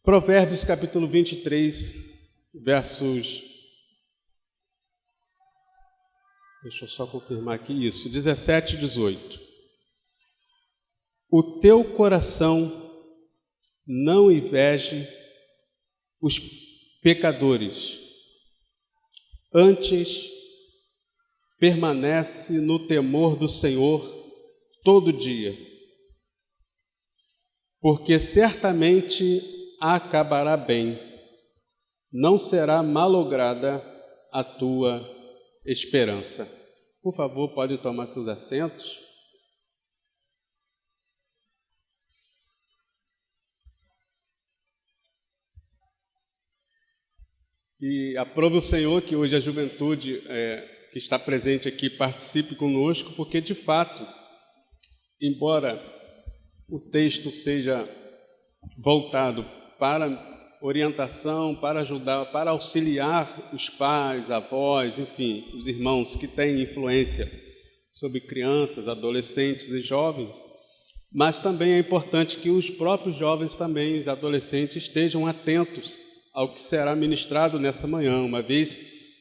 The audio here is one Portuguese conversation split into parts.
Provérbios capítulo 23, versos... Deixa eu só confirmar aqui isso, 17 e 18. O teu coração não inveje os pecadores, antes permanece no temor do Senhor todo dia, porque certamente acabará bem, não será malograda a tua esperança. Por favor, pode tomar seus assentos. E aprove o Senhor que hoje a juventude que está presente aqui participe conosco, porque de fato, embora o texto seja voltado para orientação, para ajudar, para auxiliar os pais, avós, enfim, os irmãos que têm influência sobre crianças, adolescentes e jovens, mas também é importante que os próprios jovens também, os adolescentes, estejam atentos ao que será ministrado nessa manhã, uma vez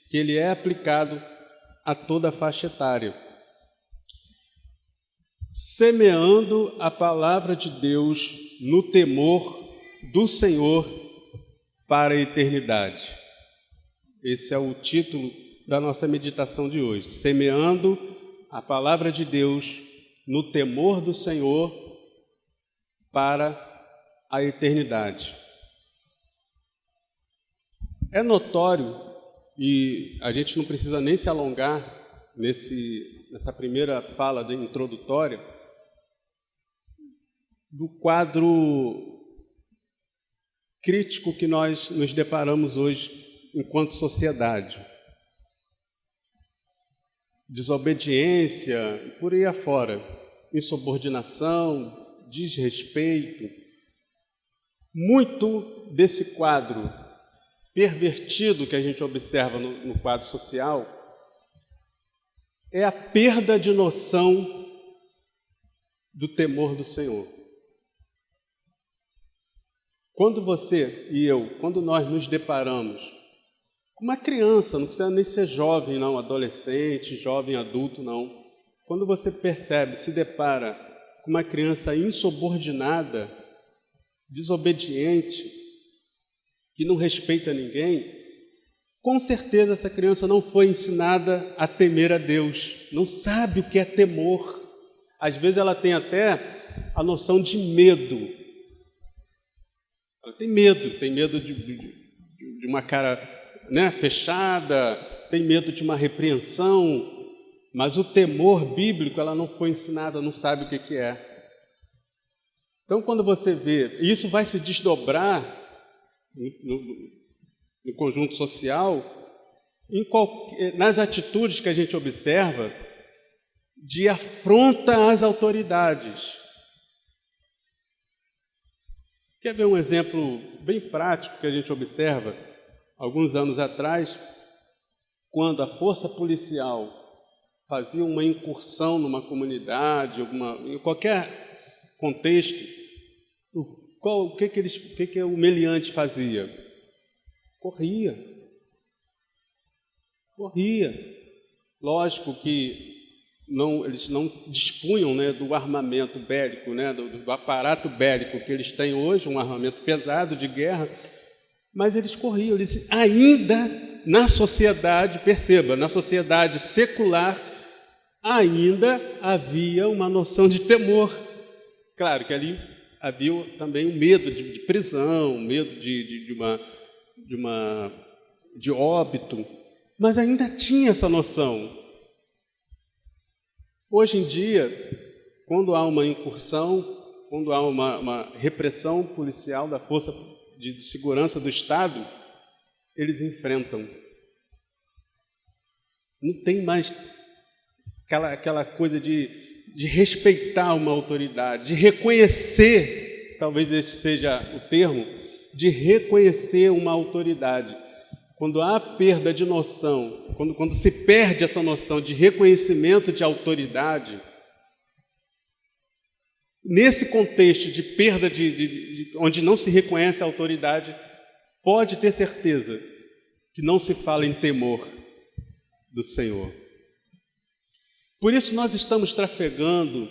que ele é aplicado a toda a faixa etária. Semeando a palavra de Deus no temor do Senhor para a eternidade. Esse é o título da nossa meditação de hoje. Semeando a palavra de Deus no temor do Senhor para a eternidade. É notório, e a gente não precisa nem se alongar nessa primeira fala introdutória, do quadro crítico que nós nos deparamos hoje enquanto sociedade. Desobediência, por aí afora, insubordinação, desrespeito. Muito desse quadro pervertido que a gente observa no quadro social é a perda de noção do temor do Senhor. Quando você e eu, quando nós nos deparamos com uma criança, não precisa nem ser jovem, não, adolescente, jovem adulto, não. Quando você percebe, se depara com uma criança insubordinada, desobediente, que não respeita ninguém, com certeza essa criança não foi ensinada a temer a Deus, não sabe o que é temor. Às vezes ela tem até a noção de medo. Ela tem medo de uma cara, né, fechada, tem medo de uma repreensão, mas o temor bíblico ela não foi ensinada, não sabe o que é. Então, quando você vê, isso vai se desdobrar no conjunto social, nas atitudes que a gente observa de afronta às autoridades. Quer ver um exemplo bem prático que a gente observa alguns anos atrás, quando a força policial fazia uma incursão numa comunidade, em qualquer contexto, o que o meliante fazia? Corria. Lógico que eles não dispunham, né, do armamento bélico, né, do aparato bélico que eles têm hoje, um armamento pesado de guerra, mas eles corriam. Eles ainda na sociedade, perceba, na sociedade secular, ainda havia uma noção de temor. Claro que ali havia também um medo de prisão, medo de óbito, mas ainda tinha essa noção. Hoje em dia, quando há uma incursão, quando há uma repressão policial da força de segurança do Estado, eles enfrentam. Não tem mais aquela coisa de respeitar uma autoridade, de reconhecer, talvez esse seja o termo, de reconhecer uma autoridade. Quando há perda de noção, quando se perde essa noção de reconhecimento de autoridade, nesse contexto de perda, onde não se reconhece a autoridade, pode ter certeza que não se fala em temor do Senhor. Por isso nós estamos trafegando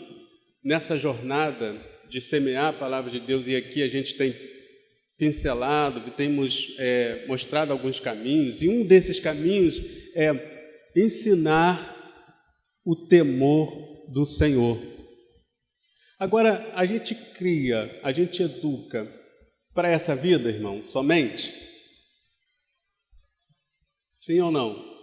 nessa jornada de semear a palavra de Deus, e aqui a gente tem pincelado, temos mostrado alguns caminhos, e um desses caminhos é ensinar o temor do Senhor. Agora, a gente cria, a gente educa para essa vida, irmão, somente? Sim ou não?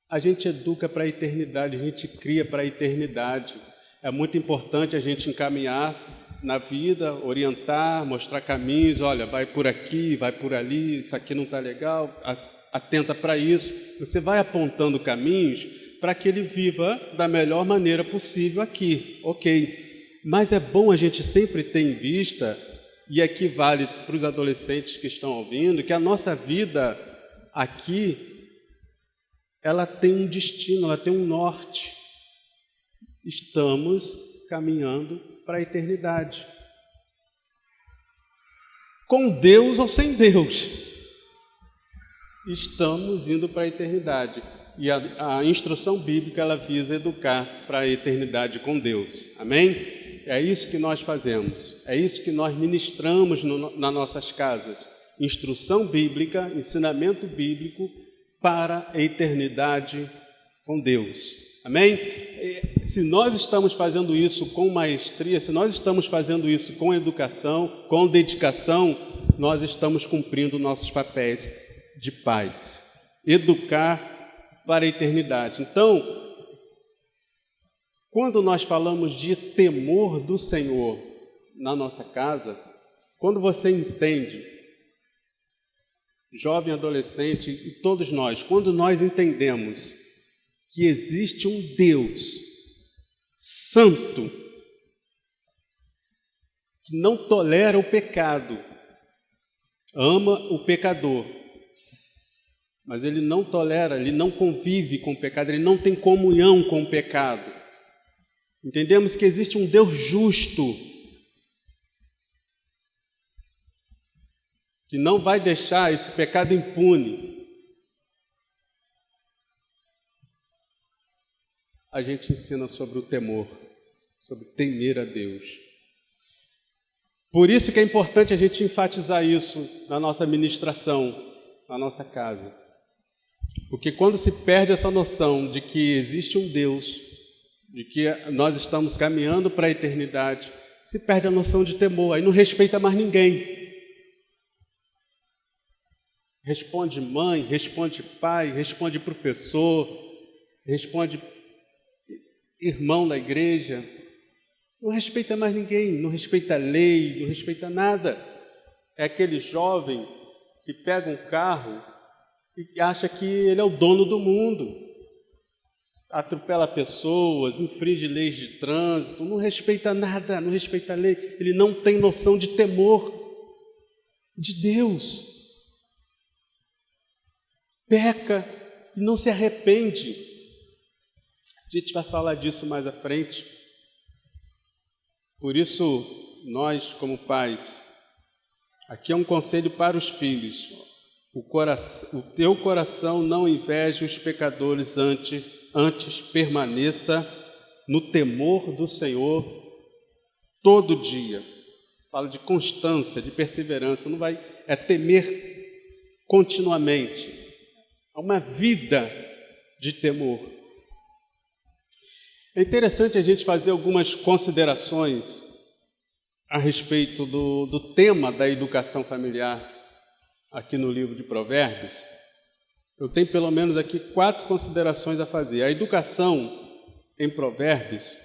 A gente educa para a eternidade, a gente cria para a eternidade. É muito importante a gente encaminhar na vida, orientar, mostrar caminhos. Olha, vai por aqui, vai por ali, isso aqui não está legal, atenta para isso. Você vai apontando caminhos para que ele viva da melhor maneira possível aqui, ok. Mas é bom a gente sempre ter em vista, e aqui vale para os adolescentes que estão ouvindo, que a nossa vida aqui, ela tem um destino, ela tem um norte. Estamos caminhando para a eternidade. Com Deus ou sem Deus, estamos indo para a eternidade. E a instrução bíblica, ela visa educar para a eternidade com Deus. Amém? É isso que nós fazemos. É isso que nós ministramos nas nossas casas. Instrução bíblica, ensinamento bíblico para a eternidade com Deus. Amém? Se nós estamos fazendo isso com maestria, se nós estamos fazendo isso com educação, com dedicação, nós estamos cumprindo nossos papéis de pais. Educar para a eternidade. Então, quando nós falamos de temor do Senhor na nossa casa, quando você entende, jovem, adolescente e todos nós, quando nós entendemos que existe um Deus santo, que não tolera o pecado, ama o pecador, mas ele não tolera, ele não convive com o pecado, ele não tem comunhão com o pecado. Entendemos que existe um Deus justo, que não vai deixar esse pecado impune. A gente ensina sobre o temor, sobre temer a Deus. Por isso que é importante a gente enfatizar isso na nossa ministração, na nossa casa. Porque quando se perde essa noção de que existe um Deus, de que nós estamos caminhando para a eternidade, se perde a noção de temor, aí não respeita mais ninguém. Responde mãe, responde pai, responde professor, responde irmão da igreja. Não respeita mais ninguém, não respeita a lei, não respeita nada. É aquele jovem que pega um carro e acha que ele é o dono do mundo. Atropela pessoas, infringe leis de trânsito, não respeita nada, não respeita a lei. Ele não tem noção de temor de Deus. Peca e não se arrepende. A gente vai falar disso mais à frente. Por isso, nós como pais, aqui é um conselho para os filhos. O teu coração não inveje os pecadores, antes permaneça no temor do Senhor todo dia. Fala de constância, de perseverança, não vai, é temer continuamente. É uma vida de temor. É interessante a gente fazer algumas considerações a respeito do tema da educação familiar aqui no livro de Provérbios. Eu tenho pelo menos aqui 4 considerações a fazer. A educação em Provérbios,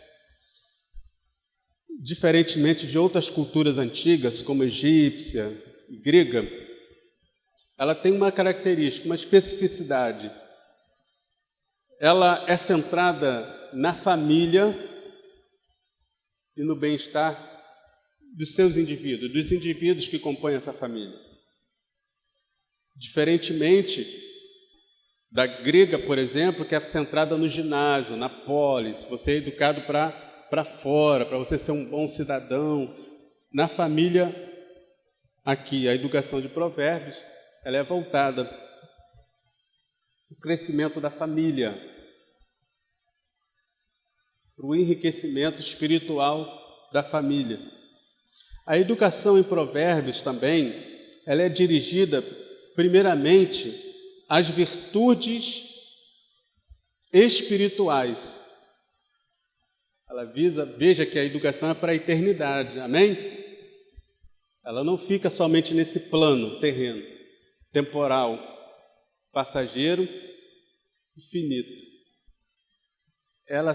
diferentemente de outras culturas antigas, como egípcia e grega, ela tem uma característica, uma especificidade. Ela é centrada na família e no bem-estar dos seus indivíduos, dos indivíduos que compõem essa família. Diferentemente da grega, por exemplo, que é centrada no ginásio, na polis, você é educado para para fora, para você ser um bom cidadão. Na família, aqui, a educação de Provérbios, ela é voltada para o crescimento da família, para o enriquecimento espiritual da família. A educação em Provérbios também, ela é dirigida primeiramente às virtudes espirituais. Ela veja que a educação é para a eternidade, amém? Ela não fica somente nesse plano terreno, temporal, passageiro e finito. Ela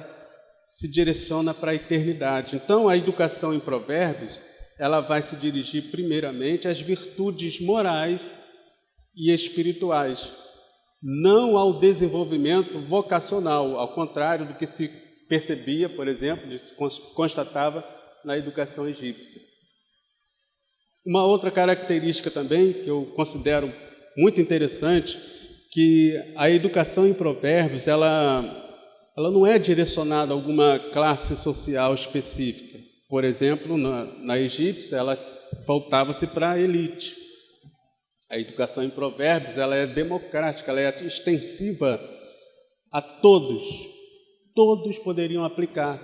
se direciona para a eternidade. Então, a educação em Provérbios, ela vai se dirigir primeiramente às virtudes morais e espirituais, não ao desenvolvimento vocacional, ao contrário do que se percebia, por exemplo, se constatava na educação egípcia. Uma outra característica também, que eu considero muito interessante, que a educação em Provérbios, ela não é direcionada a alguma classe social específica. Por exemplo, na egípcia, ela voltava-se para a elite. A educação em Provérbios, ela é democrática, ela é extensiva a todos. Todos poderiam aplicar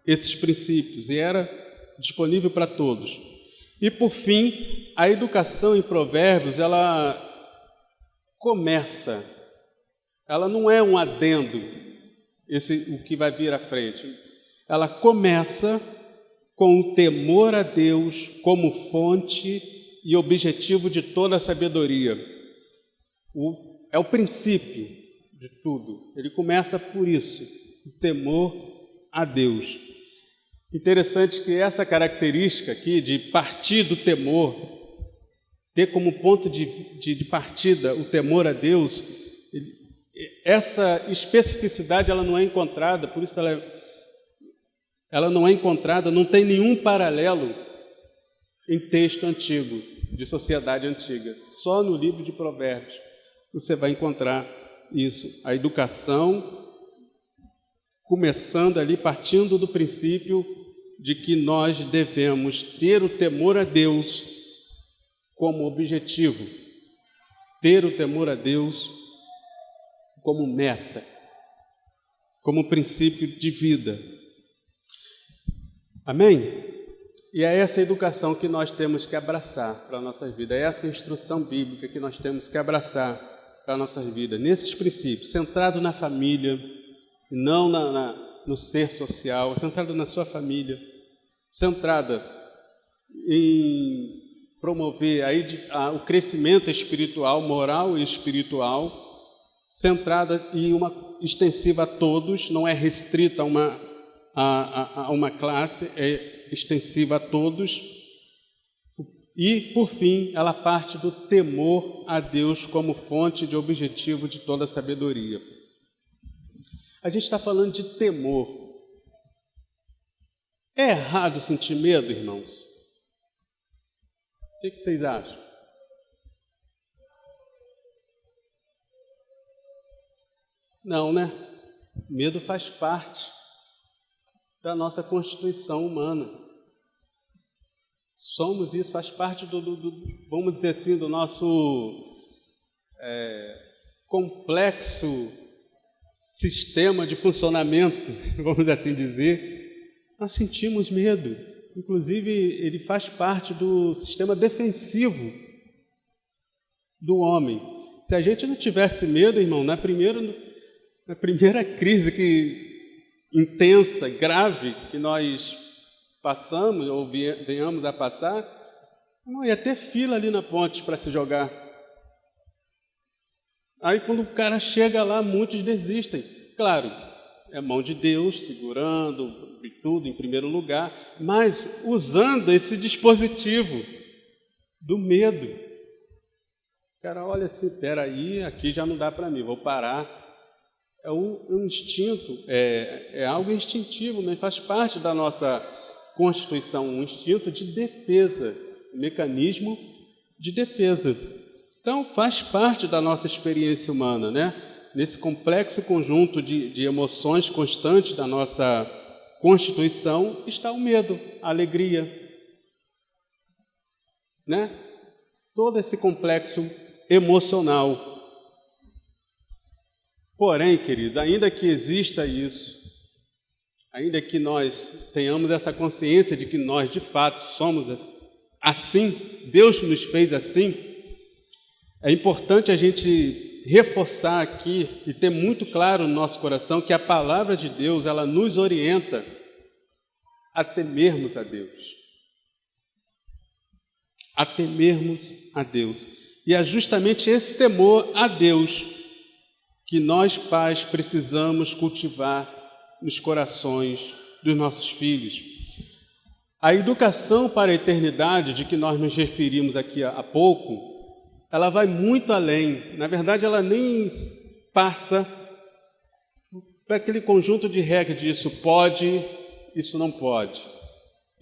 esses princípios e era disponível para todos. E, por fim, a educação em Provérbios, ela começa, ela não é um adendo, o que vai vir à frente. Ela começa com o temor a Deus como fonte e objetivo de toda a sabedoria. É o princípio de tudo. Ele começa por isso, o temor a Deus. Interessante que essa característica aqui de partir do temor, ter como ponto de partida o temor a Deus, essa especificidade ela não é encontrada, por isso ela não é encontrada, não tem nenhum paralelo em texto antigo, de sociedade antiga. Só no livro de Provérbios você vai encontrar isso. A educação começando ali, partindo do princípio de que nós devemos ter o temor a Deus como objetivo, ter o temor a Deus como meta, como princípio de vida. Amém? E é essa educação que nós temos que abraçar para a nossa vida, é essa instrução bíblica que nós temos que abraçar para a nossa vida, nesses princípios, centrado na família, não no ser social, centrado na sua família, centrada em promover o crescimento espiritual, moral e espiritual, centrada em uma extensiva a todos, não é restrita a uma classe, é extensiva a todos. E, por fim, ela parte do temor a Deus como fonte de objetivo de toda a sabedoria. A gente está falando de temor. É errado sentir medo, irmãos? O que vocês acham? Não, né? Medo faz parte da nossa constituição humana. Somos isso, faz parte vamos dizer assim, do nosso complexo sistema de funcionamento, vamos assim dizer. Nós sentimos medo. Inclusive, ele faz parte do sistema defensivo do homem. Se a gente não tivesse medo, irmão, na primeira crise intensa, grave, que nós passamos ou venhamos a passar, não ia ter fila ali na ponte para se jogar. Aí, quando o cara chega lá, muitos desistem. Claro, é mão de Deus, segurando e tudo em primeiro lugar, mas usando esse dispositivo do medo. O cara olha assim, espera aí, aqui já não dá para mim, vou parar. É um instinto, é algo instintivo, mas faz parte da nossa constituição, um instinto de defesa, um mecanismo de defesa. Então, faz parte da nossa experiência humana, né? Nesse complexo conjunto de emoções constantes da nossa constituição está o medo, a alegria, né? Todo esse complexo emocional. Porém, queridos, ainda que exista isso, ainda que nós tenhamos essa consciência de que nós, de fato, somos assim, Deus nos fez assim, é importante a gente reforçar aqui e ter muito claro no nosso coração que a palavra de Deus, ela nos orienta a temermos a Deus. A temermos a Deus. E é justamente esse temor a Deus que nós, pais, precisamos cultivar nos corações dos nossos filhos. A educação para a eternidade, de que nós nos referimos aqui há pouco, ela vai muito além. Na verdade, ela nem passa para aquele conjunto de regras de isso pode, isso não pode.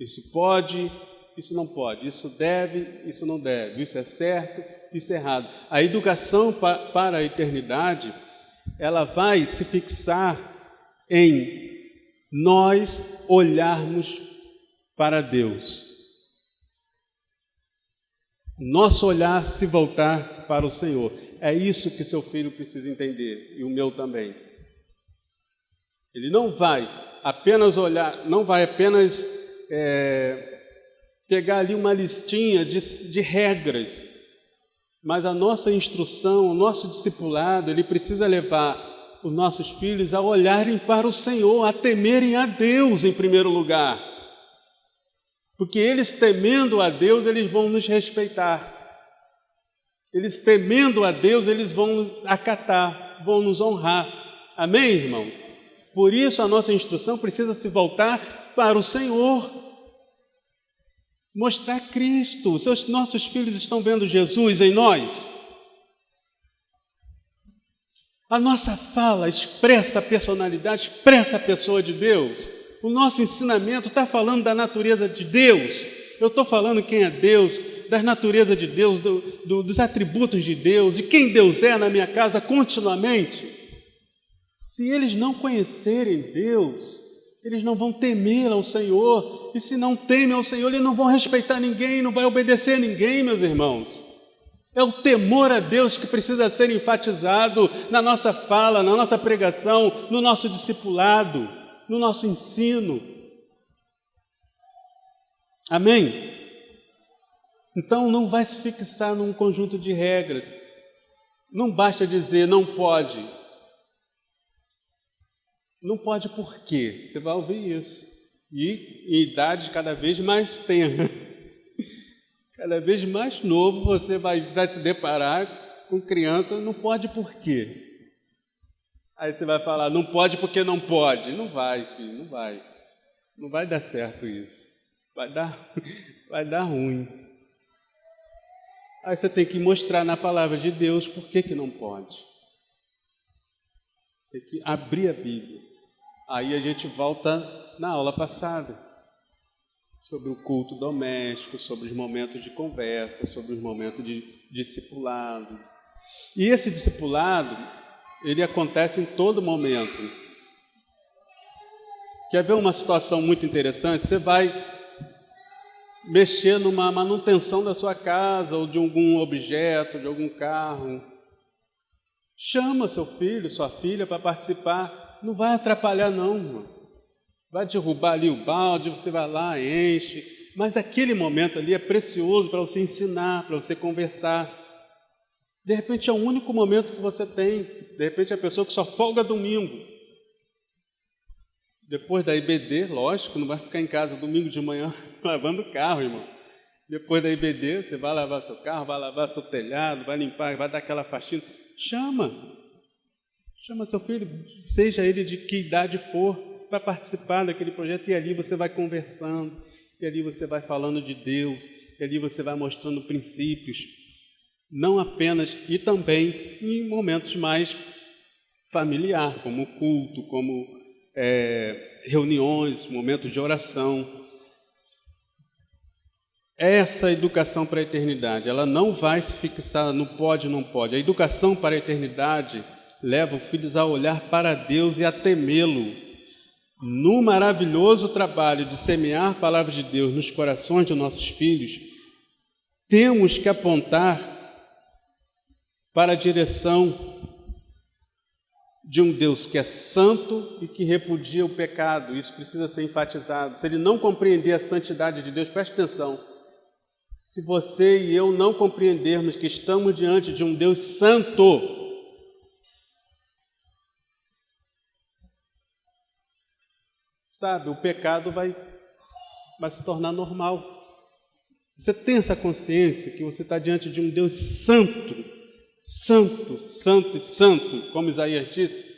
Isso pode, isso não pode. Isso deve, isso não deve. Isso é certo, isso é errado. A educação para a eternidade, ela vai se fixar em nós olharmos para Deus. Nosso olhar se voltar para o Senhor. É isso que seu filho precisa entender, e o meu também. Ele não vai apenas olhar, não vai apenas pegar ali uma listinha de regras, mas a nossa instrução, o nosso discipulado, ele precisa levar os nossos filhos a olharem para o Senhor, a temerem a Deus em primeiro lugar. Porque eles temendo a Deus, eles vão nos respeitar. Eles temendo a Deus, eles vão nos acatar, vão nos honrar. Amém, irmãos? Por isso a nossa instrução precisa se voltar para o Senhor. Mostrar Cristo. Nossos filhos estão vendo Jesus em nós. A nossa fala expressa a personalidade, expressa a pessoa de Deus. O nosso ensinamento está falando da natureza de Deus. Eu estou falando quem é Deus, da natureza de Deus, dos atributos de Deus, de quem Deus é na minha casa continuamente. Se eles não conhecerem Deus, eles não vão temer ao Senhor. E se não temem ao Senhor, eles não vão respeitar ninguém, não vão obedecer ninguém, meus irmãos. É o temor a Deus que precisa ser enfatizado na nossa fala, na nossa pregação, no nosso discipulado, no nosso ensino. Amém? Então não vai se fixar num conjunto de regras. Não basta dizer não pode. Não pode por quê? Você vai ouvir isso. E em idade cada vez mais tenra, cada vez mais novo, você vai se deparar com criança, não pode por quê? Aí você vai falar, não pode porque não pode. Não vai, filho, não vai. Não vai dar certo isso. Vai dar ruim. Aí você tem que mostrar na palavra de Deus por que não pode. Tem que abrir a Bíblia. Aí a gente volta na aula passada, sobre o culto doméstico, sobre os momentos de conversa, sobre os momentos de discipulado. E esse discipulado, ele acontece em todo momento. Quer ver uma situação muito interessante? Você vai mexer numa manutenção da sua casa, ou de algum objeto, de algum carro. Chama seu filho, sua filha para participar. Não vai atrapalhar não, irmão. Vai derrubar ali o balde, você vai lá, enche. Mas aquele momento ali é precioso para você ensinar, para você conversar. De repente é o único momento que você tem. De repente é a pessoa que só folga domingo. Depois da IBD, lógico, não vai ficar em casa domingo de manhã lavando o carro, irmão. Depois da IBD, você vai lavar seu carro, vai lavar seu telhado, vai limpar, vai dar aquela faxina. Chama seu filho, seja ele de que idade for, para participar daquele projeto. E ali você vai conversando, e ali você vai falando de Deus, e ali você vai mostrando princípios. Não apenas, e também em momentos mais familiar, como culto, como reuniões, momentos de oração. Essa educação para a eternidade, ela não vai se fixar no pode, não pode. A educação para a eternidade leva os filhos a olhar para Deus e a temê-lo. no maravilhoso trabalho de semear a palavra de Deus nos corações de nossos filhos, temos que apontar para a direção de um Deus que é santo e que repudia o pecado. Isso precisa ser enfatizado. Se ele não compreender a santidade de Deus, preste atenção, se você e eu não compreendermos que estamos diante de um Deus santo, sabe, o pecado vai se tornar normal. Você tem essa consciência que você está diante de um Deus santo, santo, santo e santo, como Isaías disse?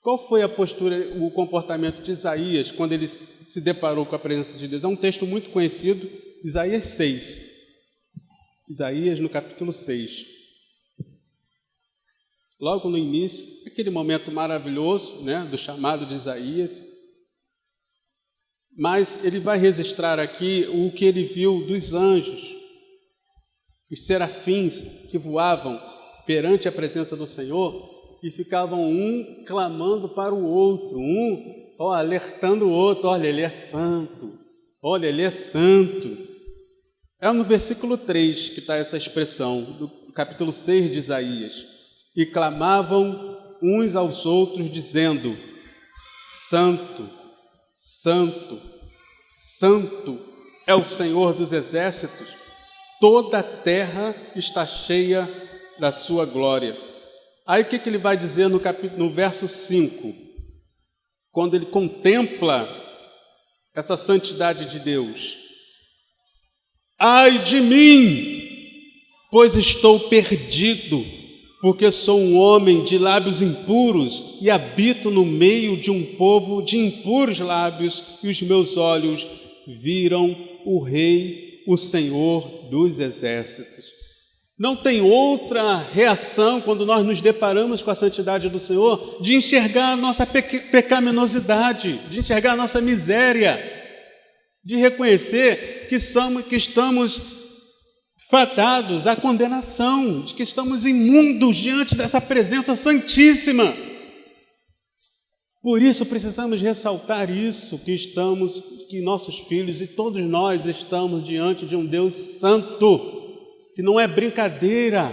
Qual foi a postura, o comportamento de Isaías quando ele se deparou com a presença de Deus? É um texto muito conhecido, Isaías 6. Isaías no capítulo 6. Logo no início, aquele momento maravilhoso, né, do chamado de Isaías. Mas ele vai registrar aqui o que ele viu dos anjos, os serafins que voavam perante a presença do Senhor e ficavam um clamando para o outro, alertando o outro, olha, ele é santo, olha, ele é santo. É no versículo 3 que está essa expressão, do capítulo 6 de Isaías. E clamavam uns aos outros, dizendo, santo, santo, santo é o Senhor dos exércitos, toda a terra está cheia da sua glória. Aí o que ele vai dizer no verso 5? Quando ele contempla essa santidade de Deus. Ai de mim, pois estou perdido, porque sou um homem de lábios impuros e habito no meio de um povo de impuros lábios, e os meus olhos viram o Rei, o Senhor dos exércitos. Não tem outra reação quando nós nos deparamos com a santidade do Senhor de enxergar a nossa pecaminosidade, de enxergar a nossa miséria, de reconhecer que estamos fadados à condenação, de que estamos imundos diante dessa presença santíssima. Por isso precisamos ressaltar isso, que nossos filhos e todos nós estamos diante de um Deus santo, que não é brincadeira,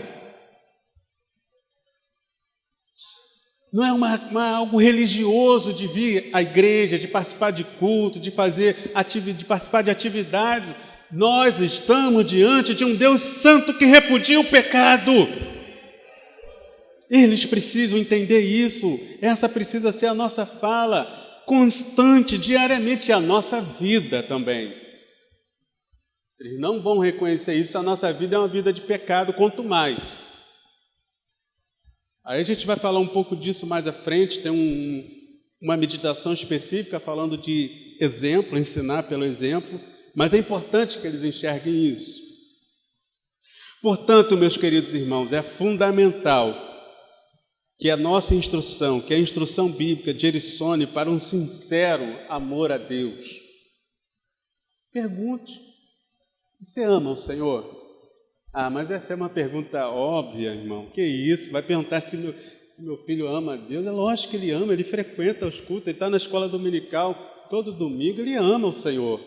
não é algo religioso de vir à igreja, de participar de culto, de participar de atividades. Nós estamos diante de um Deus santo que repudia o pecado. Eles precisam entender isso. Essa precisa ser a nossa fala constante, diariamente, e a nossa vida também. Eles não vão reconhecer isso, a nossa vida é uma vida de pecado, quanto mais. Aí a gente vai falar um pouco disso mais à frente, tem uma meditação específica falando de exemplo, ensinar pelo exemplo, mas é importante que eles enxerguem isso. Portanto, meus queridos irmãos, é fundamental que a nossa instrução, que a instrução bíblica direcione para um sincero amor a Deus. Pergunte, você ama o Senhor? Mas essa é uma pergunta óbvia, irmão. Que isso? Vai perguntar se meu filho ama a Deus? É lógico que ele ama, ele frequenta os cultos, ele está na escola dominical todo domingo, ele ama o Senhor.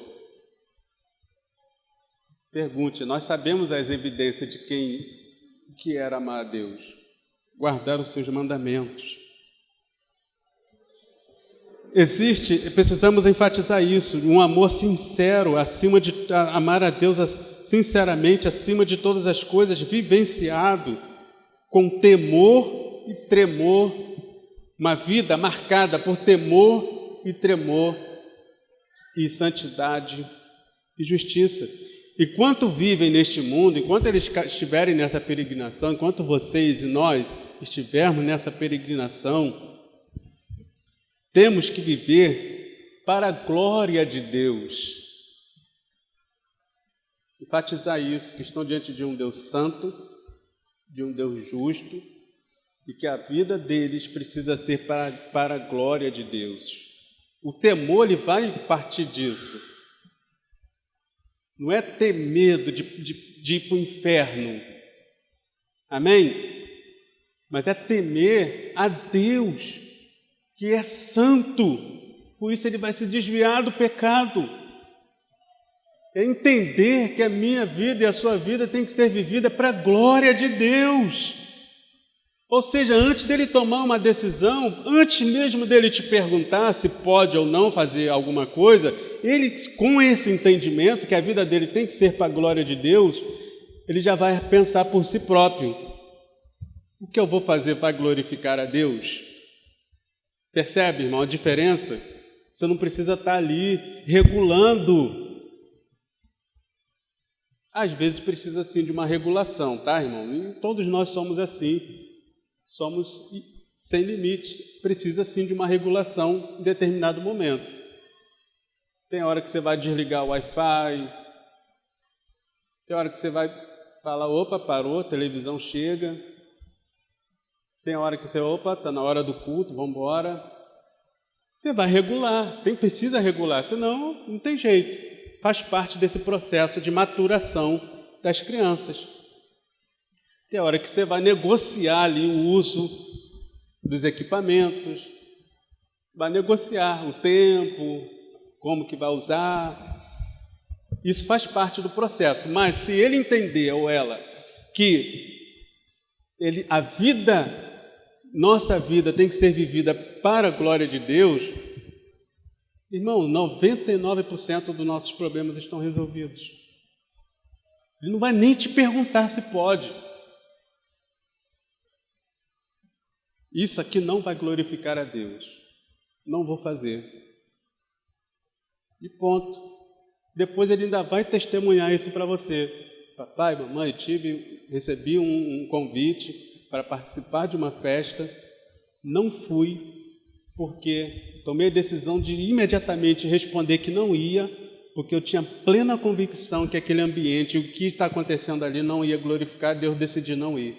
Pergunte, nós sabemos as evidências de que era amar a Deus, guardar os seus mandamentos. Precisamos enfatizar isso, um amor sincero, amar a Deus sinceramente, acima de todas as coisas, vivenciado com temor e tremor, uma vida marcada por temor e tremor e santidade e justiça. Enquanto vivem neste mundo, enquanto eles estiverem nessa peregrinação, enquanto vocês e nós estivermos nessa peregrinação, temos que viver para a glória de Deus. Enfatizar isso, que estão diante de um Deus santo, de um Deus justo, e que a vida deles precisa ser para a glória de Deus. O temor, ele vai partir disso. Não é ter medo de ir para o inferno. Amém? Mas é temer a Deus, que é santo, Por isso ele vai se desviar do pecado. É entender que a minha vida e a sua vida tem que ser vivida para a glória de Deus. Ou seja, antes dele tomar uma decisão, antes mesmo dele te perguntar se pode ou não fazer alguma coisa, ele, com esse entendimento que a vida dele tem que ser para a glória de Deus, ele já vai pensar por si próprio: o que eu vou fazer para glorificar a Deus? Percebe, irmão, a diferença? Você não precisa estar ali regulando. Às vezes precisa sim de uma regulação, tá, irmão? E todos nós somos assim, somos sem limite. Precisa sim de uma regulação em determinado momento. Tem hora que você vai desligar o Wi-Fi, tem hora que você vai falar: opa, parou, a televisão chega. Tem hora que você: opa, está na hora do culto, vamos embora. Você vai regular, precisa regular, senão não tem jeito. Faz parte desse processo de maturação das crianças. Tem hora que você vai negociar ali o uso dos equipamentos, vai negociar o tempo, como que vai usar. Isso faz parte do processo. Mas se ele entender, ou ela, que nossa vida tem que ser vivida para a glória de Deus, irmão, 99% dos nossos problemas estão resolvidos. Ele não vai nem te perguntar se pode. Isso aqui não vai glorificar a Deus. Não vou fazer. E ponto. Depois ele ainda vai testemunhar isso para você. Papai, mamãe, recebi um convite para participar de uma festa. Não fui, porque tomei a decisão de imediatamente responder que não ia, porque eu tinha plena convicção que aquele ambiente, o que está acontecendo ali, não ia glorificar a Deus, decidi não ir.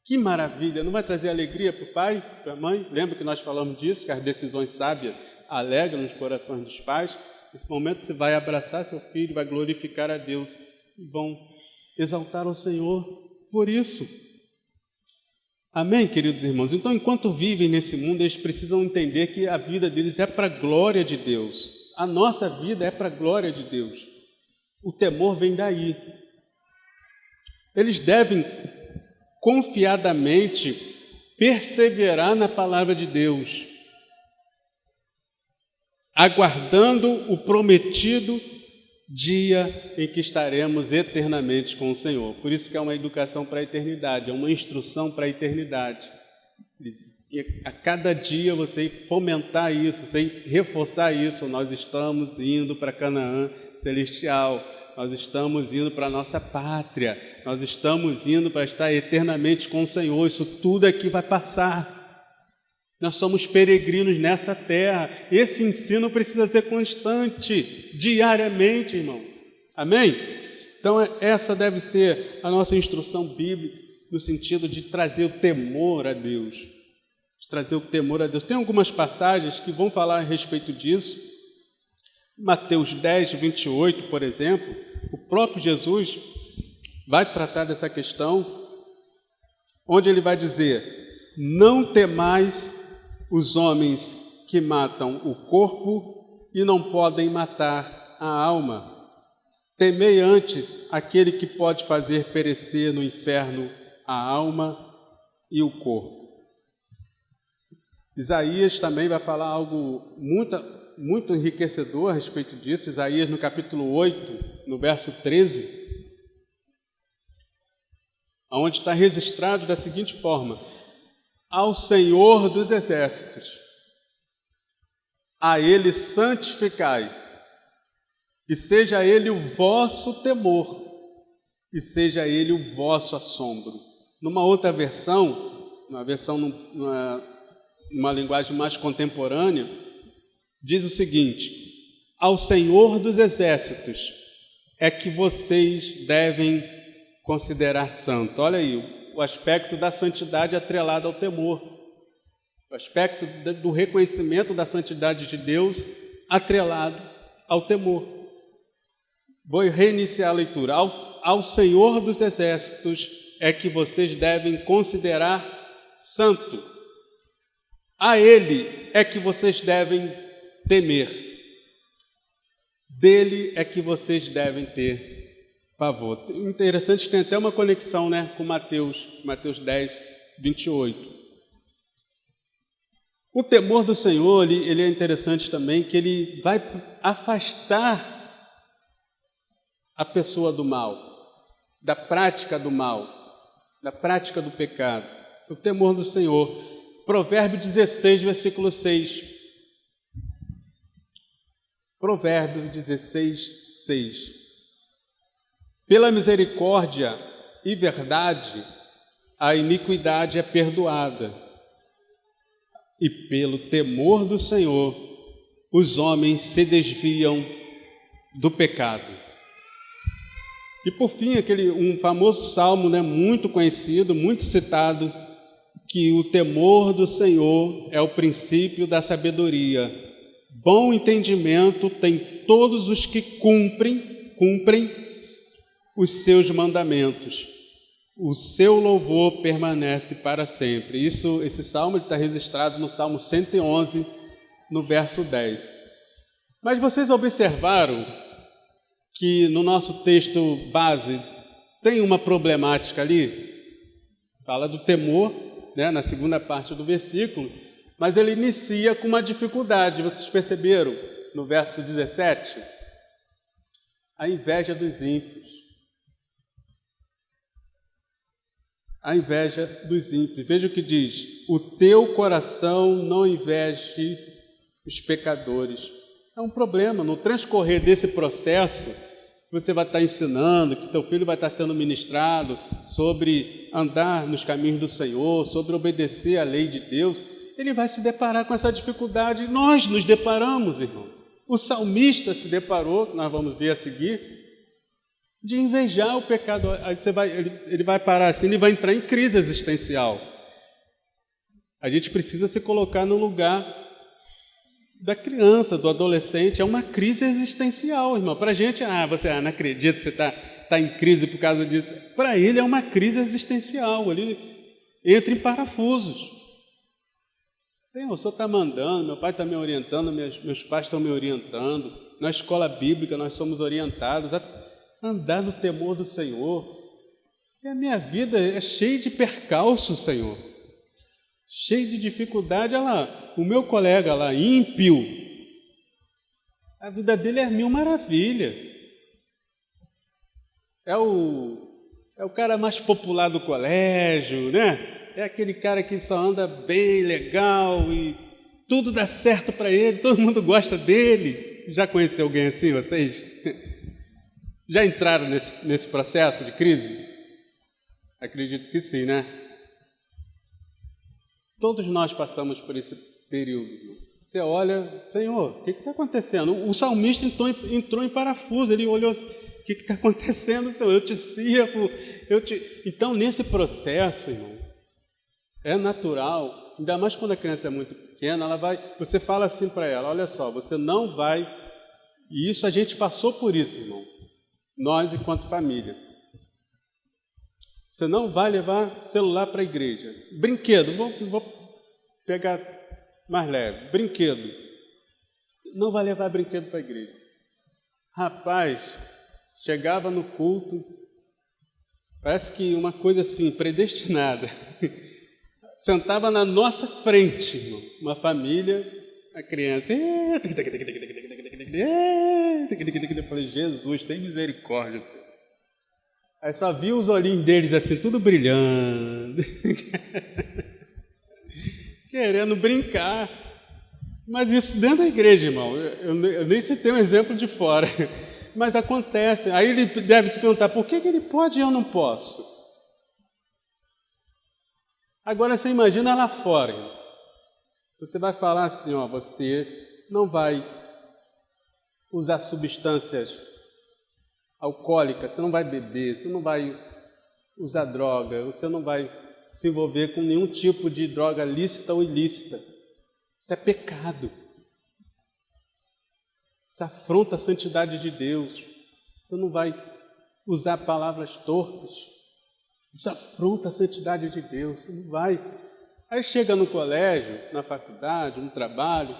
Que maravilha! Não vai trazer alegria para o pai, para a mãe? Lembra que nós falamos disso, que as decisões sábias alegram os corações dos pais? Nesse momento você vai abraçar seu filho, vai glorificar a Deus e vão exaltar ao Senhor por isso. Amém, queridos irmãos? Então, enquanto vivem nesse mundo, eles precisam entender que a vida deles é para a glória de Deus. A nossa vida é para a glória de Deus. O temor vem daí. Eles devem confiadamente perseverar na palavra de Deus, aguardando o prometido dia em que estaremos eternamente com o Senhor. Por isso que é uma educação para a eternidade, é uma instrução para a eternidade. E a cada dia você fomentar isso, você reforçar isso. Nós estamos indo para Canaã celestial, nós estamos indo para a nossa pátria, nós estamos indo para estar eternamente com o Senhor. Isso tudo aqui vai passar. Nós somos peregrinos nessa terra. Esse ensino precisa ser constante, diariamente, irmãos. Amém? Então, essa deve ser a nossa instrução bíblica, no sentido de trazer o temor a Deus. De trazer o temor a Deus. Tem algumas passagens que vão falar a respeito disso. Mateus 10, 28, por exemplo, o próprio Jesus vai tratar dessa questão, onde ele vai dizer: não temais os homens que matam o corpo e não podem matar a alma. Temei antes aquele que pode fazer perecer no inferno a alma e o corpo. Isaías também vai falar algo muito enriquecedor a respeito disso. Isaías, no capítulo 8, no verso 13, onde está registrado da seguinte forma: ao Senhor dos exércitos, a Ele santificai, e seja Ele o vosso temor, e seja Ele o vosso assombro. Numa outra versão, numa linguagem mais contemporânea, diz o seguinte: ao Senhor dos exércitos é que vocês devem considerar santo. Olha aí, o aspecto da santidade atrelado ao temor, o aspecto do reconhecimento da santidade de Deus atrelado ao temor. Vou reiniciar a leitura. Ao Senhor dos exércitos é que vocês devem considerar santo. A Ele é que vocês devem temer. Dele é que vocês devem ter pavor. Interessante que tem até uma conexão, né, com Mateus 10, 28. O temor do Senhor, ele é interessante também, que ele vai afastar a pessoa do mal, da prática do mal, da prática do pecado. O temor do Senhor. Provérbio 16, versículo 6. Provérbios 16, 6. Pela misericórdia e verdade, a iniquidade é perdoada, e pelo temor do Senhor, os homens se desviam do pecado. E por fim, um famoso salmo, né, muito conhecido, muito citado, que o temor do Senhor é o princípio da sabedoria. Bom entendimento tem todos os que cumprem os seus mandamentos. O seu louvor permanece para sempre. Esse salmo está registrado no Salmo 111, no verso 10. Mas vocês observaram que no nosso texto base tem uma problemática ali? Fala do temor, né, na segunda parte do versículo, mas ele inicia com uma dificuldade. Vocês perceberam no verso 17? A inveja dos ímpios. A inveja dos ímpios. Veja o que diz: o teu coração não inveje os pecadores. É um problema. No transcorrer desse processo, você vai estar ensinando, que teu filho vai estar sendo ministrado sobre andar nos caminhos do Senhor, sobre obedecer à lei de Deus. Ele vai se deparar com essa dificuldade. Nós nos deparamos, irmãos. O salmista se deparou, que nós vamos ver a seguir, de invejar o pecado. Aí ele vai parar assim, ele vai entrar em crise existencial. A gente precisa se colocar no lugar da criança, do adolescente. É uma crise existencial, irmão. Para a gente, você não acredita, você está em crise por causa disso. Para ele é uma crise existencial. Ele entra em parafusos. Senhor, o Senhor está mandando, meu pai está me orientando, meus pais estão me orientando. Na escola bíblica nós somos orientados a andar no temor do Senhor. E a minha vida é cheia de percalços, Senhor. Cheio de dificuldade. Olha lá, o meu colega lá, ímpio, a vida dele é mil maravilha. É o cara mais popular do colégio, né? É aquele cara que só anda bem, legal, e tudo dá certo para ele, todo mundo gosta dele. Já conheceu alguém assim, vocês? Já entraram nesse processo de crise? Acredito que sim, né? Todos nós passamos por esse período. Você olha, Senhor, o que está acontecendo? O salmista entrou em parafuso, ele olhou assim, o que está acontecendo, Senhor? Eu te sirvo, Então, nesse processo, irmão, é natural, ainda mais quando a criança é muito pequena, você fala assim para ela, olha só, você não vai, e isso a gente passou por isso, irmão, nós enquanto família. Você não vai levar celular para a igreja. Brinquedo, vou pegar mais leve. Brinquedo. Não vai levar brinquedo para a igreja. Rapaz, chegava no culto, parece que uma coisa assim, predestinada. Sentava na nossa frente, irmão, uma família, a criança. Eu falei, Jesus, tem misericórdia. Aí só vi os olhinhos deles assim, tudo brilhando, querendo brincar. Mas isso dentro da igreja, irmão. Eu nem citei um exemplo de fora, mas acontece. Aí ele deve se perguntar, por que ele pode e eu não posso? Agora você imagina lá fora. Você vai falar assim, você não vai usar substâncias alcoólica, você não vai beber, você não vai usar droga, você não vai se envolver com nenhum tipo de droga lícita ou ilícita. Isso é pecado. Isso afronta a santidade de Deus. Você não vai usar palavras torpes. Isso afronta a santidade de Deus. Você não vai. Aí chega no colégio, na faculdade, no trabalho,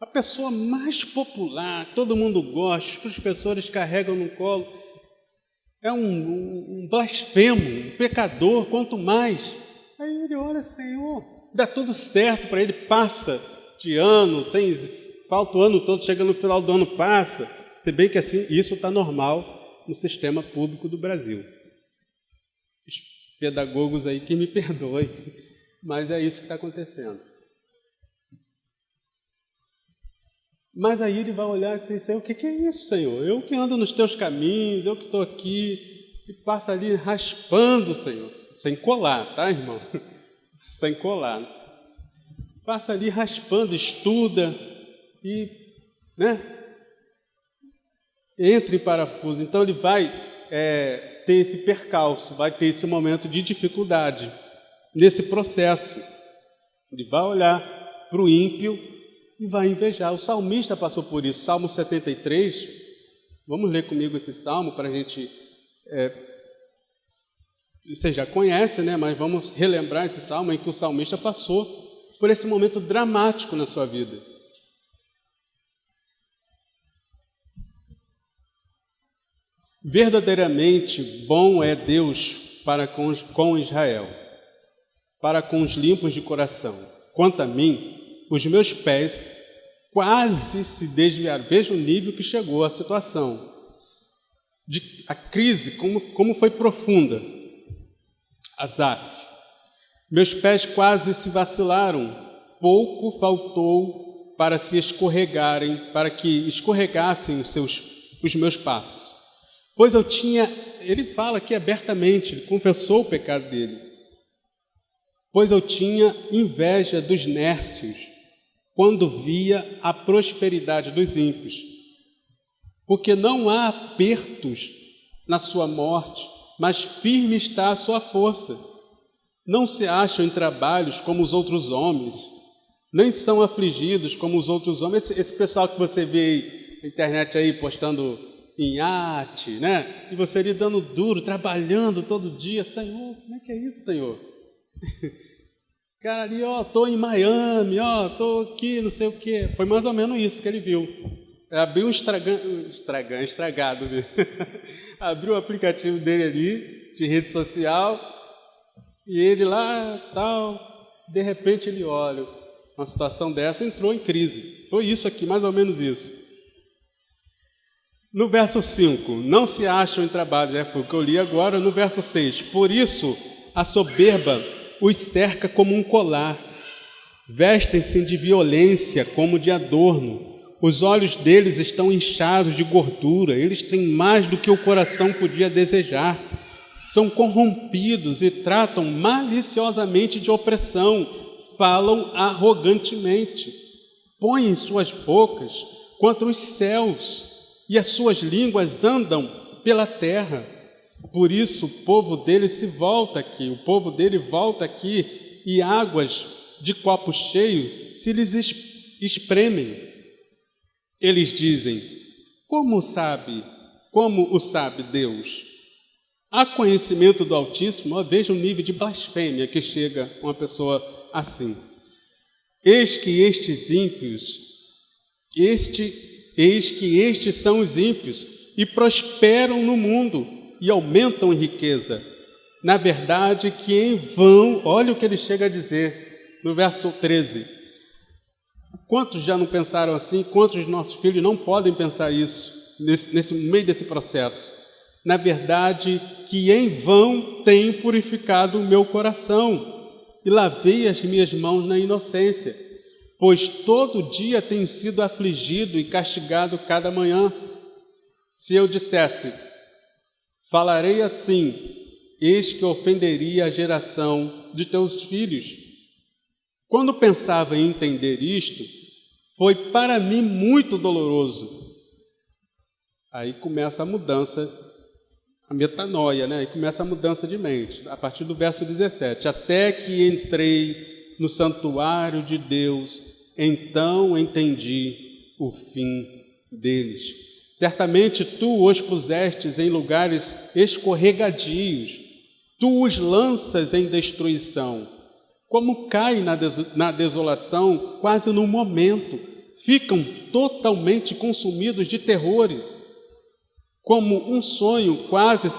A pessoa mais popular, todo mundo gosta, os professores carregam no colo, é um blasfemo, um pecador, quanto mais. Aí ele olha, Senhor, dá tudo certo para ele, passa de ano, falta o ano todo, chega no final do ano, passa. Se bem que assim, isso está normal no sistema público do Brasil. Os pedagogos aí que me perdoem, mas é isso que está acontecendo. Mas aí ele vai olhar assim, Senhor, o que é isso, Senhor? Eu que ando nos teus caminhos, eu que estou aqui, e passa ali raspando, Senhor, sem colar, tá, irmão? Sem colar. Passa ali raspando, estuda e, entra em parafuso. Então ele vai ter esse percalço, vai ter esse momento de dificuldade nesse processo. Ele vai olhar para o ímpio e vai invejar. O salmista passou por isso. Salmo 73, vamos ler comigo esse salmo para a gente... você já conhece, né? Mas vamos relembrar esse salmo em que o salmista passou por esse momento dramático na sua vida. Verdadeiramente bom é Deus para com Israel, para com os limpos de coração. Quanto a mim, os meus pés quase se desviaram. Veja o nível que chegou a situação. A crise, como foi profunda. Asaf. Meus pés quase se vacilaram. Pouco faltou para se escorregarem, para que escorregassem os meus passos. Pois eu tinha, ele fala aqui abertamente, ele confessou o pecado dele. Pois eu tinha inveja dos nércios, quando via a prosperidade dos ímpios. Porque não há apertos na sua morte, mas firme está a sua força. Não se acham em trabalhos como os outros homens, nem são afligidos como os outros homens. Esse pessoal que você vê aí, na internet aí, postando em iate, né? E você ali dando duro, trabalhando todo dia. Senhor, como é que é isso, Senhor? Cara ali, estou em Miami, estou aqui, não sei o quê. Foi mais ou menos isso que ele viu. Abriu um estragado. Abriu o aplicativo dele ali, de rede social, e ele lá, tal, de repente ele olha, uma situação dessa, entrou em crise. Foi isso aqui, mais ou menos isso. No verso 5, não se acham em trabalho, foi o que eu li agora. No verso 6, por isso a soberba os cerca como um colar, vestem-se de violência como de adorno, os olhos deles estão inchados de gordura, eles têm mais do que o coração podia desejar, são corrompidos e tratam maliciosamente de opressão, falam arrogantemente, põem suas bocas contra os céus e as suas línguas andam pela terra. Por isso o povo dele volta aqui, e águas de copo cheio se lhes espremem. Eles dizem, como o sabe Deus? Há conhecimento do Altíssimo? Veja o nível de blasfêmia que chega uma pessoa assim. Eis que estes são os ímpios, e prosperam no mundo, e aumentam em riqueza. Na verdade, que em vão, olha o que ele chega a dizer, no verso 13. Quantos já não pensaram assim? Quantos de nossos filhos não podem pensar isso, no meio desse processo? Na verdade, que em vão tenho purificado o meu coração, e lavei as minhas mãos na inocência, pois todo dia tenho sido afligido e castigado cada manhã. Se eu dissesse, falarei assim, eis que ofenderia a geração de teus filhos. Quando pensava em entender isto, foi para mim muito doloroso. Aí começa a mudança, a metanoia, né? Aí começa a mudança de mente, a partir do verso 17. Até que entrei no santuário de Deus, então entendi o fim deles. Certamente tu os pusestes em lugares escorregadios, tu os lanças em destruição, como cai na desolação, quase no momento, ficam totalmente consumidos de terrores, como um sonho quase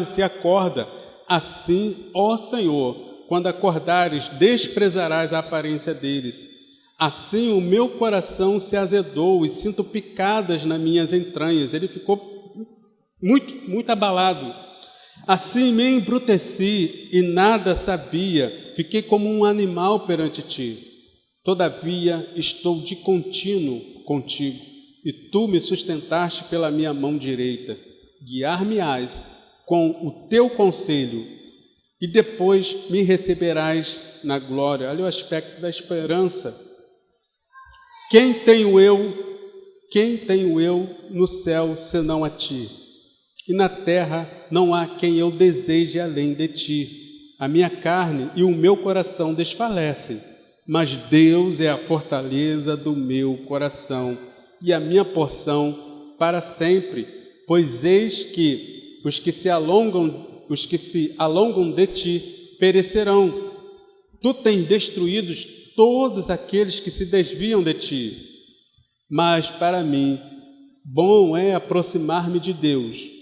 se acorda. Assim, ó Senhor, quando acordares, desprezarás a aparência deles. Assim o meu coração se azedou e sinto picadas nas minhas entranhas. Ele ficou muito abalado. Assim me embruteci e nada sabia, fiquei como um animal perante ti. Todavia estou de contínuo contigo, e tu me sustentaste pela minha mão direita. Guiar-me-ás com o teu conselho, e depois me receberás na glória. Olha o aspecto da esperança. Quem tenho eu no céu senão a ti? E na terra não há quem eu deseje além de ti. A minha carne e o meu coração desfalecem, mas Deus é a fortaleza do meu coração e a minha porção para sempre. Pois eis que os que se alongam de ti perecerão. Tu tens destruído todos aqueles que se desviam de ti. Mas para mim, bom é aproximar-me de Deus.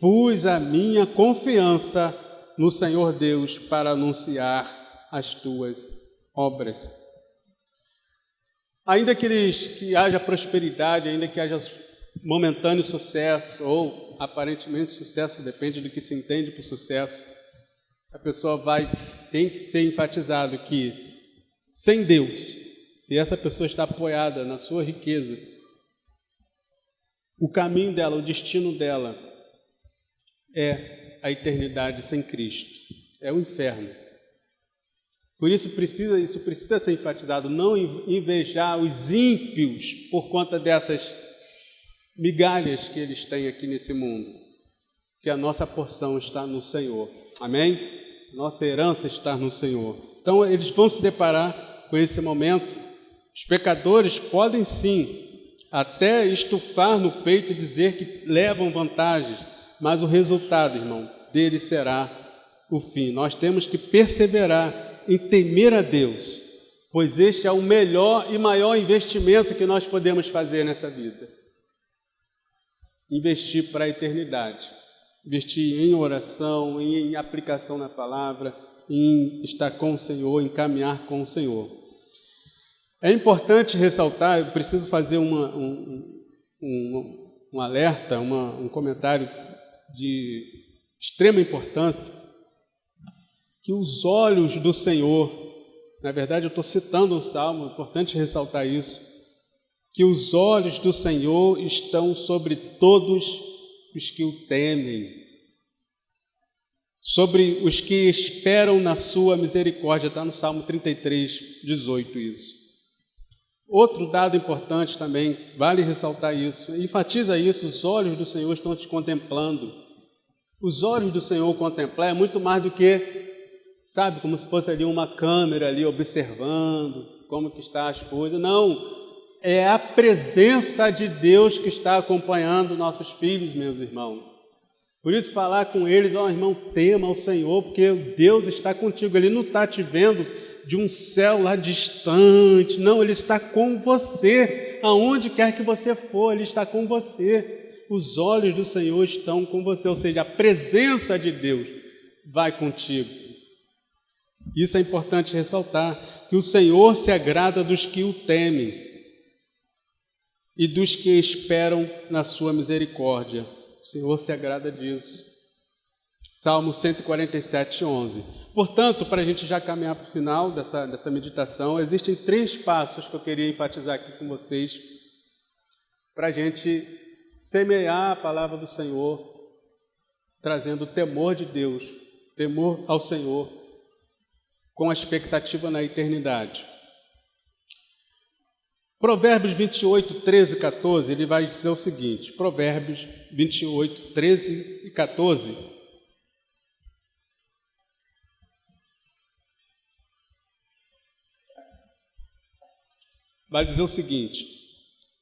Pus a minha confiança no Senhor Deus para anunciar as tuas obras. Ainda que haja prosperidade, ainda que haja momentâneo sucesso, ou aparentemente sucesso, depende do que se entende por sucesso, a pessoa tem que ser enfatizado que, sem Deus, se essa pessoa está apoiada na sua riqueza, o caminho dela, o destino dela é a eternidade sem Cristo, é o inferno. Por isso precisa ser enfatizado, não invejar os ímpios por conta dessas migalhas que eles têm aqui nesse mundo, que a nossa porção está no Senhor, amém? Nossa herança está no Senhor. Então eles vão se deparar com esse momento. Os pecadores podem sim até estufar no peito e dizer que levam vantagens, mas o resultado, irmão, deles será o fim. Nós temos que perseverar em temer a Deus, pois este é o melhor e maior investimento que nós podemos fazer nessa vida. Investir para a eternidade, investir em oração, em aplicação na palavra, em estar com o Senhor, em caminhar com o Senhor. É importante ressaltar, eu preciso fazer um alerta, um comentário de extrema importância, que os olhos do Senhor, na verdade eu estou citando um salmo, é importante ressaltar isso, que os olhos do Senhor estão sobre todos os que o temem, sobre os que esperam na sua misericórdia, está no Salmo 33, 18 isso. Outro dado importante também, vale ressaltar isso, enfatiza isso, os olhos do Senhor estão te contemplando. Os olhos do Senhor contemplar é muito mais do que, sabe, como se fosse ali uma câmera ali observando como que está as coisas. Não, é a presença de Deus que está acompanhando nossos filhos, meus irmãos. Por isso falar com eles, irmão, tema ao Senhor, porque Deus está contigo, Ele não está te vendo de um céu lá distante, não, Ele está com você, aonde quer que você for, Ele está com você, os olhos do Senhor estão com você, ou seja, a presença de Deus vai contigo. Isso é importante ressaltar, que o Senhor se agrada dos que o temem e dos que esperam na sua misericórdia. O Senhor se agrada disso. Salmo 147, 11. Portanto, para a gente já caminhar para o final dessa meditação, existem 3 passos que eu queria enfatizar aqui com vocês, para a gente semear a palavra do Senhor, trazendo o temor de Deus, temor ao Senhor, com a expectativa na eternidade. Provérbios 28, 13 e 14, ele vai dizer o seguinte, Provérbios 28, 13 e 14. Vai dizer o seguinte: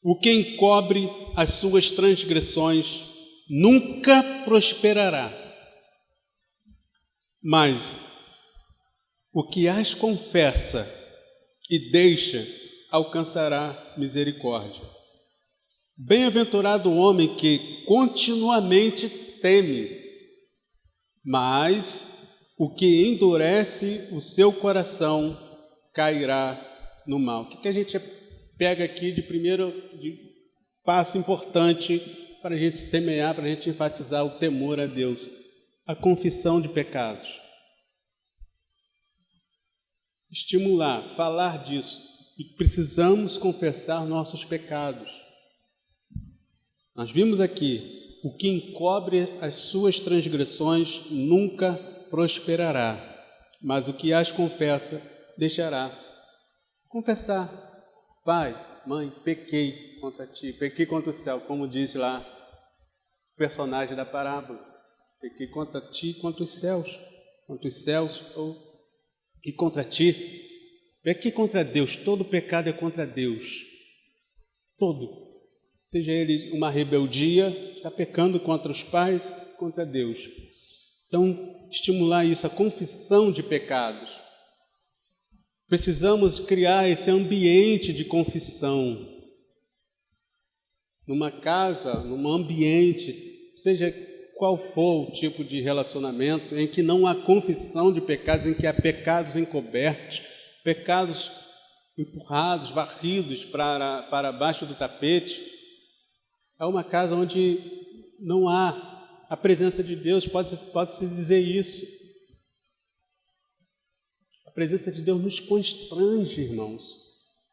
o que encobre as suas transgressões nunca prosperará, mas o que as confessa e deixa alcançará misericórdia. Bem-aventurado o homem que continuamente teme, mas o que endurece o seu coração cairá no mal. O que a gente pega aqui de primeiro passo importante para a gente semear, para a gente enfatizar o temor a Deus? A confissão de pecados. Estimular, falar disso. E precisamos confessar nossos pecados. Nós vimos aqui, o que encobre as suas transgressões nunca prosperará, mas o que as confessa deixará. Confessar: pai, mãe, pequei contra ti, pequei contra o céu, como diz lá o personagem da parábola. Pequei contra ti, contra os céus, e contra ti. Pequei contra Deus. Todo pecado é contra Deus. Todo. Seja ele uma rebeldia, está pecando contra os pais, contra Deus. Então, estimular isso, a confissão de pecados. Precisamos criar esse ambiente de confissão. Numa casa, num ambiente, seja qual for o tipo de relacionamento, em que não há confissão de pecados, em que há pecados encobertos, pecados empurrados, varridos para baixo do tapete. É uma casa onde não há a presença de Deus, pode-se dizer isso. A presença de Deus nos constrange, irmãos.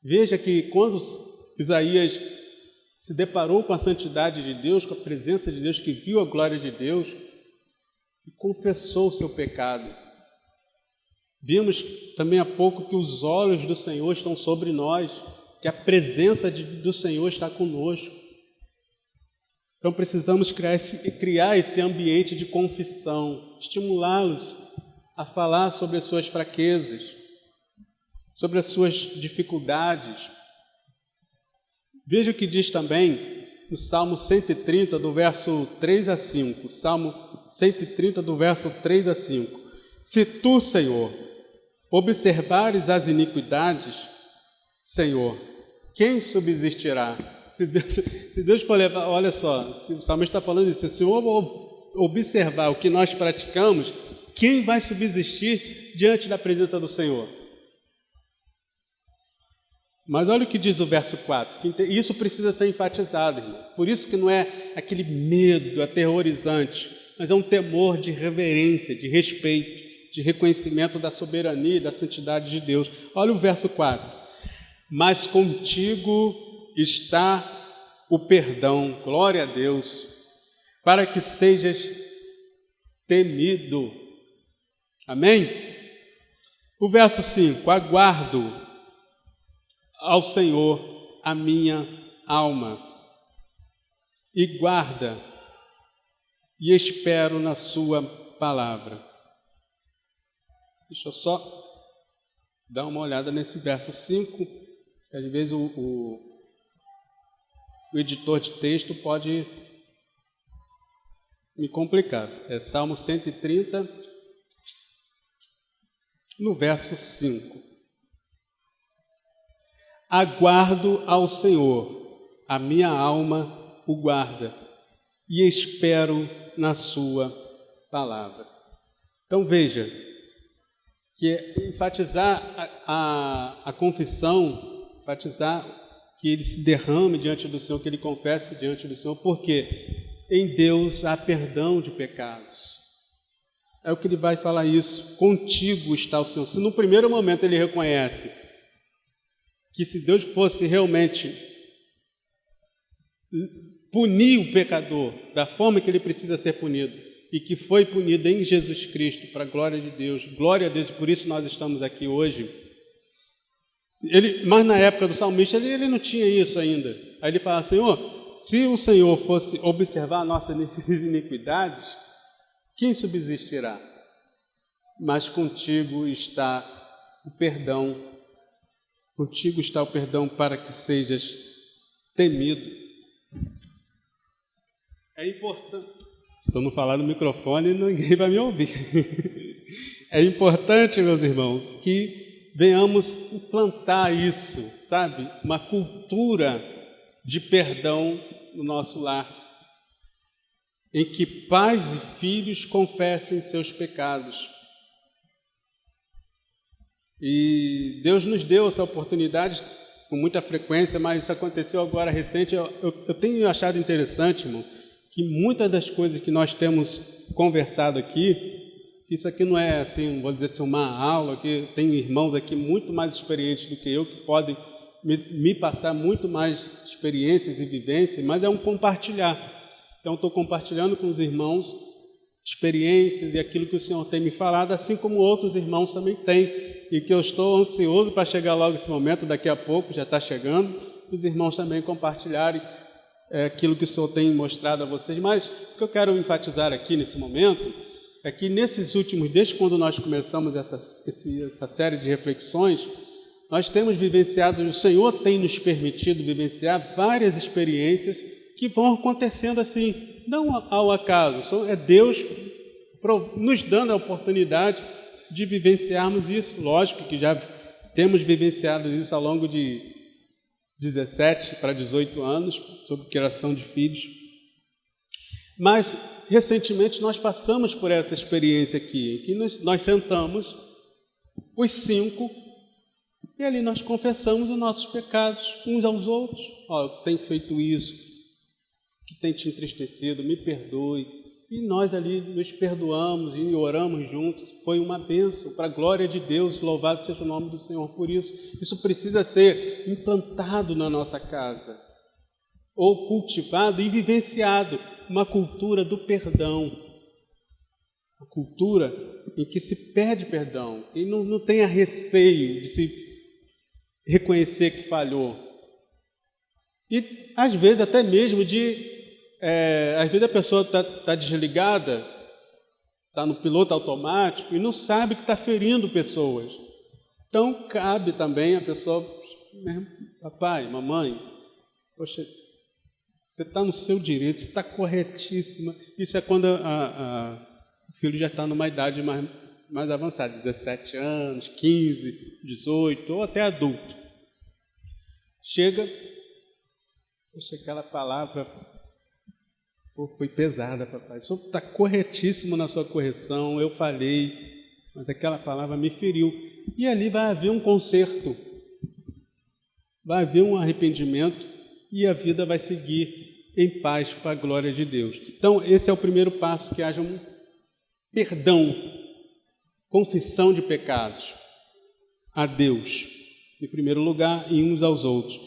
Veja que quando Isaías se deparou com a santidade de Deus, com a presença de Deus, que viu a glória de Deus e confessou o seu pecado. Vimos também há pouco que os olhos do Senhor estão sobre nós, que a presença do Senhor está conosco. Então precisamos criar esse ambiente de confissão, estimulá-los a falar sobre as suas fraquezas, sobre as suas dificuldades. Veja o que diz também no Salmo 130, do verso 3 a 5. Salmo 130, do verso 3 a 5. Se tu, Senhor, observares as iniquidades, Senhor, quem subsistirá? Se Deus for levar, olha só, o salmista está falando isso, se o Senhor observar o que nós praticamos, quem vai subsistir diante da presença do Senhor? Mas olha o que diz o verso 4, que isso precisa ser enfatizado, irmão. Por isso que não é aquele medo aterrorizante, mas é um temor de reverência, de respeito, de reconhecimento da soberania e da santidade de Deus. Olha o verso 4. Mas contigo está o perdão, glória a Deus, para que sejas temido. Amém? O verso 5, aguardo ao Senhor a minha alma, e guarda, e espero na sua palavra. Deixa eu só dar uma olhada nesse verso 5, que às vezes o editor de texto pode me complicar. É Salmo 130, no verso 5. Aguardo ao Senhor, a minha alma o guarda, e espero na sua palavra. Então veja, que enfatizar a confissão, enfatizar que ele se derrame diante do Senhor, que ele confesse diante do Senhor, porque em Deus há perdão de pecados. É o que ele vai falar isso, contigo está o Senhor. Se no primeiro momento ele reconhece que se Deus fosse realmente punir o pecador da forma que ele precisa ser punido, e que foi punido em Jesus Cristo, para a glória de Deus, glória a Deus, por isso nós estamos aqui hoje. Mas na época do salmista ele não tinha isso ainda. Aí ele fala: Senhor, se o Senhor fosse observar nossas iniquidades, quem subsistirá? Mas contigo está o perdão, para que sejas temido. É importante, se eu não falar no microfone, ninguém vai me ouvir. É importante, meus irmãos, que venhamos implantar isso, sabe? Uma cultura de perdão no nosso lar, em que pais e filhos confessem seus pecados. E Deus nos deu essa oportunidade com muita frequência, mas isso aconteceu agora recente. Eu tenho achado interessante, irmão, que muitas das coisas que nós temos conversado aqui, isso aqui não é assim, vou dizer assim, uma aula, que tem irmãos aqui muito mais experientes do que eu, que podem me passar muito mais experiências e vivências, mas é um compartilhar. Então, estou compartilhando com os irmãos experiências e aquilo que o Senhor tem me falado, assim como outros irmãos também têm, e que eu estou ansioso para chegar logo esse momento, daqui a pouco, já está chegando, os irmãos também compartilharem aquilo que o Senhor tem mostrado a vocês. Mas o que eu quero enfatizar aqui nesse momento é que nesses últimos, desde quando nós começamos essa série de reflexões, nós temos vivenciado, o Senhor tem nos permitido vivenciar várias experiências que vão acontecendo assim, não ao acaso, é Deus nos dando a oportunidade de vivenciarmos isso. Lógico que já temos vivenciado isso ao longo de 17 para 18 anos, sobre criação de filhos. Mas, recentemente, nós passamos por essa experiência aqui, em que nós sentamos, os 5, e ali nós confessamos os nossos pecados uns aos outros. Eu tenho feito isso, que tem te entristecido, me perdoe. E nós ali nos perdoamos e oramos juntos. Foi uma bênção, para a glória de Deus, louvado seja o nome do Senhor por isso. Isso precisa ser implantado na nossa casa, ou cultivado e vivenciado, uma cultura do perdão, uma cultura em que se pede perdão, e não tenha receio de se reconhecer que falhou. E às vezes até mesmo às vezes a pessoa está desligada, está no piloto automático e não sabe que está ferindo pessoas. Então cabe também a pessoa, papai, mamãe, poxa, você está no seu direito, você está corretíssima. Isso é quando o filho já está numa idade mais avançada, 17 anos, 15, 18 ou até adulto. Chega, poxa, aquela palavra foi pesada, papai. O senhor está corretíssimo na sua correção, eu falei, mas aquela palavra me feriu. E ali vai haver um conserto, vai haver um arrependimento e a vida vai seguir em paz para a glória de Deus. Então, esse é o primeiro passo, que haja um perdão, confissão de pecados a Deus, em primeiro lugar, e uns aos outros.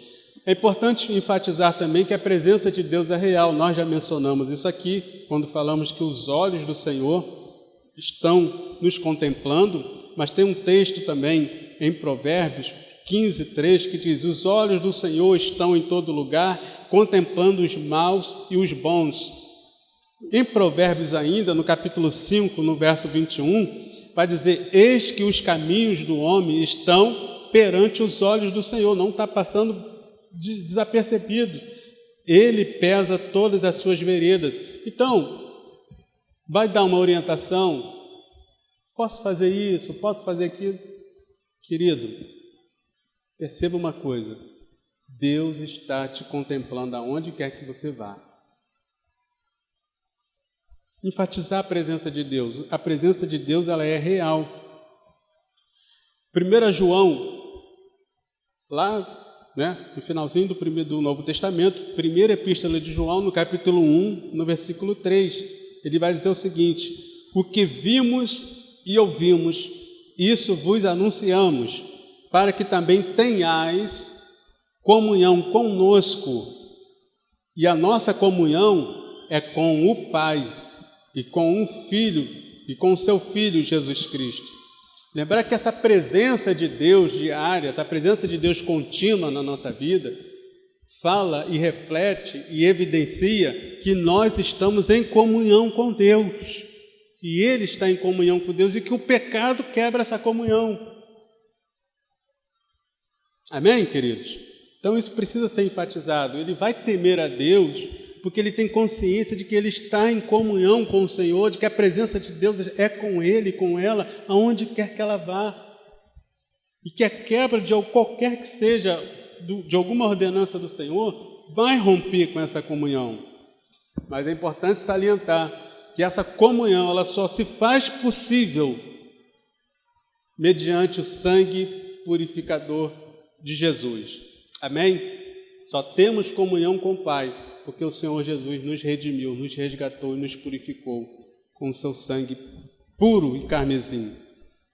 É importante enfatizar também que a presença de Deus é real. Nós já mencionamos isso aqui, quando falamos que os olhos do Senhor estão nos contemplando, mas tem um texto também em Provérbios 15:3 que diz: os olhos do Senhor estão em todo lugar, contemplando os maus e os bons. Em Provérbios ainda, no capítulo 5, no verso 21, vai dizer: eis que os caminhos do homem estão perante os olhos do Senhor, não está passando desapercebido. Ele pesa todas as suas veredas. Então, vai dar uma orientação, posso fazer isso, posso fazer aquilo. Querido, perceba uma coisa: Deus está te contemplando aonde quer que você vá. Enfatizar a presença de Deus. A presença de Deus, ela é real. 1 João, lá, no finalzinho do Novo Testamento, primeira epístola de João, no capítulo 1, no versículo 3, ele vai dizer o seguinte: o que vimos e ouvimos, isso vos anunciamos, para que também tenhais comunhão conosco. E a nossa comunhão é com o Pai, e com o Filho, e com o seu Filho Jesus Cristo. Lembrar que essa presença de Deus diária, essa presença de Deus contínua na nossa vida, fala e reflete e evidencia que nós estamos em comunhão com Deus, e Ele está em comunhão com Deus, e que o pecado quebra essa comunhão. Amém, queridos? Então isso precisa ser enfatizado. Ele vai temer a Deus porque ele tem consciência de que ele está em comunhão com o Senhor, de que a presença de Deus é com ele e com ela, aonde quer que ela vá. e que a quebra de qualquer que seja de alguma ordenança do Senhor vai romper com essa comunhão. Mas é importante salientar que essa comunhão ela só se faz possível mediante o sangue purificador de Jesus. Amém? Só temos comunhão com o Pai, porque o Senhor Jesus nos redimiu, nos resgatou e nos purificou com o seu sangue puro e carmesim.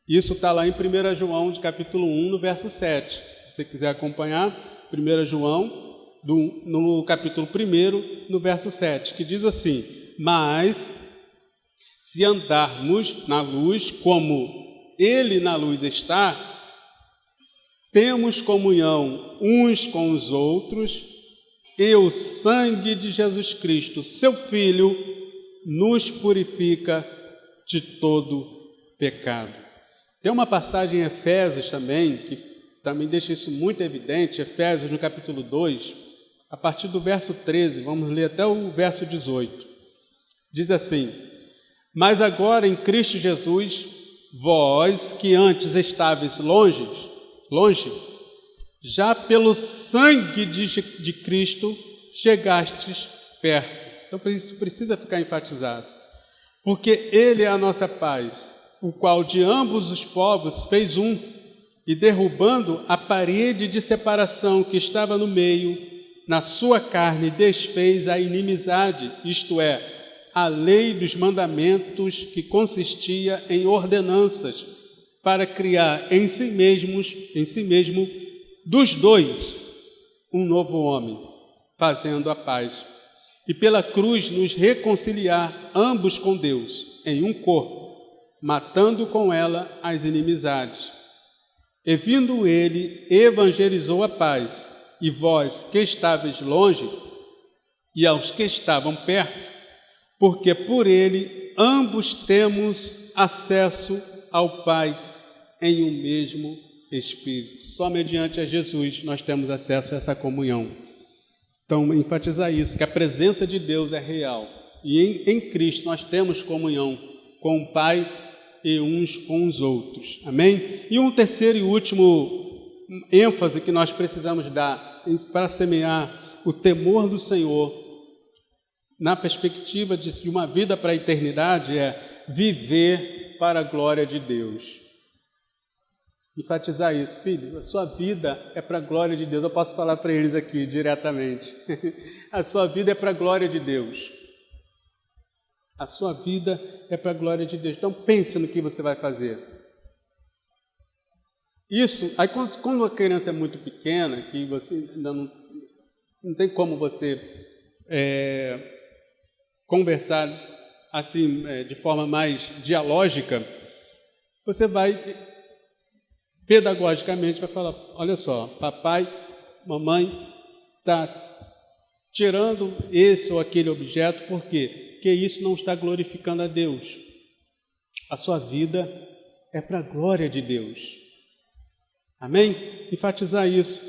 Isso está lá em 1 João, de capítulo 1, no verso 7. Se você quiser acompanhar, 1 João, no capítulo 1, no verso 7, que diz assim: mas se andarmos na luz, como Ele na luz está, temos comunhão uns com os outros, e o sangue de Jesus Cristo, seu Filho, nos purifica de todo pecado. Tem uma passagem em Efésios também, que também deixa isso muito evidente, Efésios no capítulo 2, a partir do verso 13, vamos ler até o verso 18. Diz assim: mas agora em Cristo Jesus, vós que antes estáveis longe, já pelo sangue de Cristo chegastes perto. Então isso precisa ficar enfatizado, porque Ele é a nossa paz, o qual de ambos os povos fez um, e derrubando a parede de separação que estava no meio, na sua carne desfez a inimizade, isto é, a lei dos mandamentos, que consistia em ordenanças, para criar em si mesmo dos dois um novo homem, fazendo a paz, e pela cruz nos reconciliar ambos com Deus em um corpo, matando com ela as inimizades. E vindo ele, evangelizou a paz, e vós que estáveis longe, e aos que estavam perto, porque por ele ambos temos acesso ao Pai em um mesmo Espírito. Só mediante a Jesus nós temos acesso a essa comunhão. Então, enfatizar isso, que a presença de Deus é real, e em Cristo nós temos comunhão com o Pai e uns com os outros. Amém? E um terceiro e último ênfase que nós precisamos dar para semear o temor do Senhor na perspectiva de uma vida para a eternidade é viver para a glória de Deus. Enfatizar isso, filho, a sua vida é para a glória de Deus. Eu posso falar para eles aqui diretamente. A sua vida é para a glória de Deus. A sua vida é para a glória de Deus. Então pense no que você vai fazer. Isso, aí quando a criança é muito pequena, que você ainda não tem como você conversar assim de forma mais dialógica, você vai pedagogicamente vai falar: olha só, papai, mamãe está tirando esse ou aquele objeto, por quê? Porque isso não está glorificando a Deus. A sua vida é para a glória de Deus. Amém? Enfatizar isso.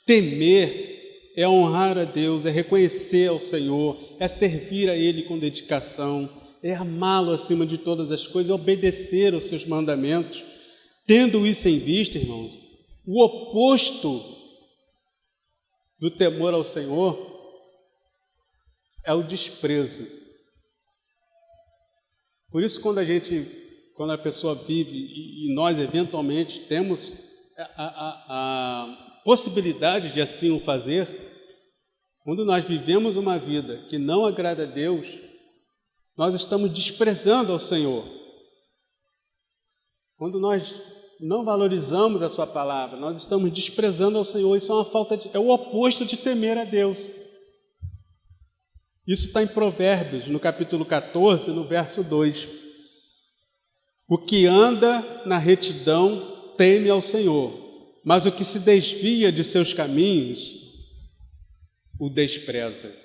Temer é honrar a Deus, é reconhecer ao Senhor, é servir a Ele com dedicação, é amá-lo acima de todas as coisas, é obedecer aos seus mandamentos. Tendo isso em vista, irmãos, o oposto do temor ao Senhor é o desprezo. Por isso, quando a pessoa vive, e nós eventualmente temos a possibilidade de assim o fazer, quando nós vivemos uma vida que não agrada a Deus, nós estamos desprezando ao Senhor. Quando nós não valorizamos a sua palavra, nós estamos desprezando ao Senhor. Isso é o oposto de temer a Deus. Isso está em Provérbios, no capítulo 14, no verso 2. O que anda na retidão teme ao Senhor, mas o que se desvia de seus caminhos o despreza.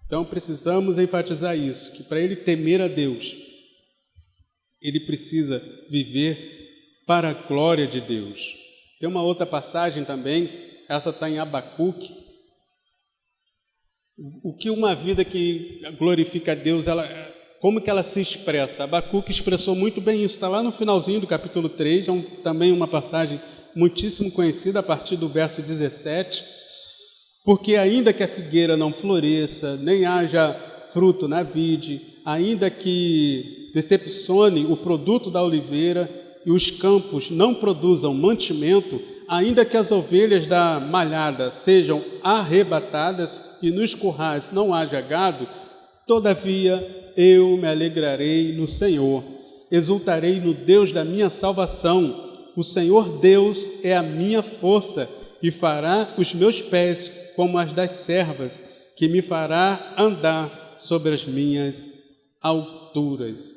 Então precisamos enfatizar isso, que para ele temer a Deus, ele precisa viver para a glória de Deus. Tem uma outra passagem também, essa está em Abacuque. O que uma vida que glorifica a Deus, como que ela se expressa. Abacuque expressou muito bem isso, está lá no finalzinho do capítulo 3, também uma passagem muitíssimo conhecida, a partir do verso 17, porque ainda que a figueira não floresça, nem haja fruto na vide, ainda que decepcione o produto da oliveira e os campos não produzam mantimento, ainda que as ovelhas da malhada sejam arrebatadas e nos currais não haja gado, todavia eu me alegrarei no Senhor, exultarei no Deus da minha salvação. O Senhor Deus é a minha força e fará os meus pés como as das servas, que me fará andar sobre as minhas alturas.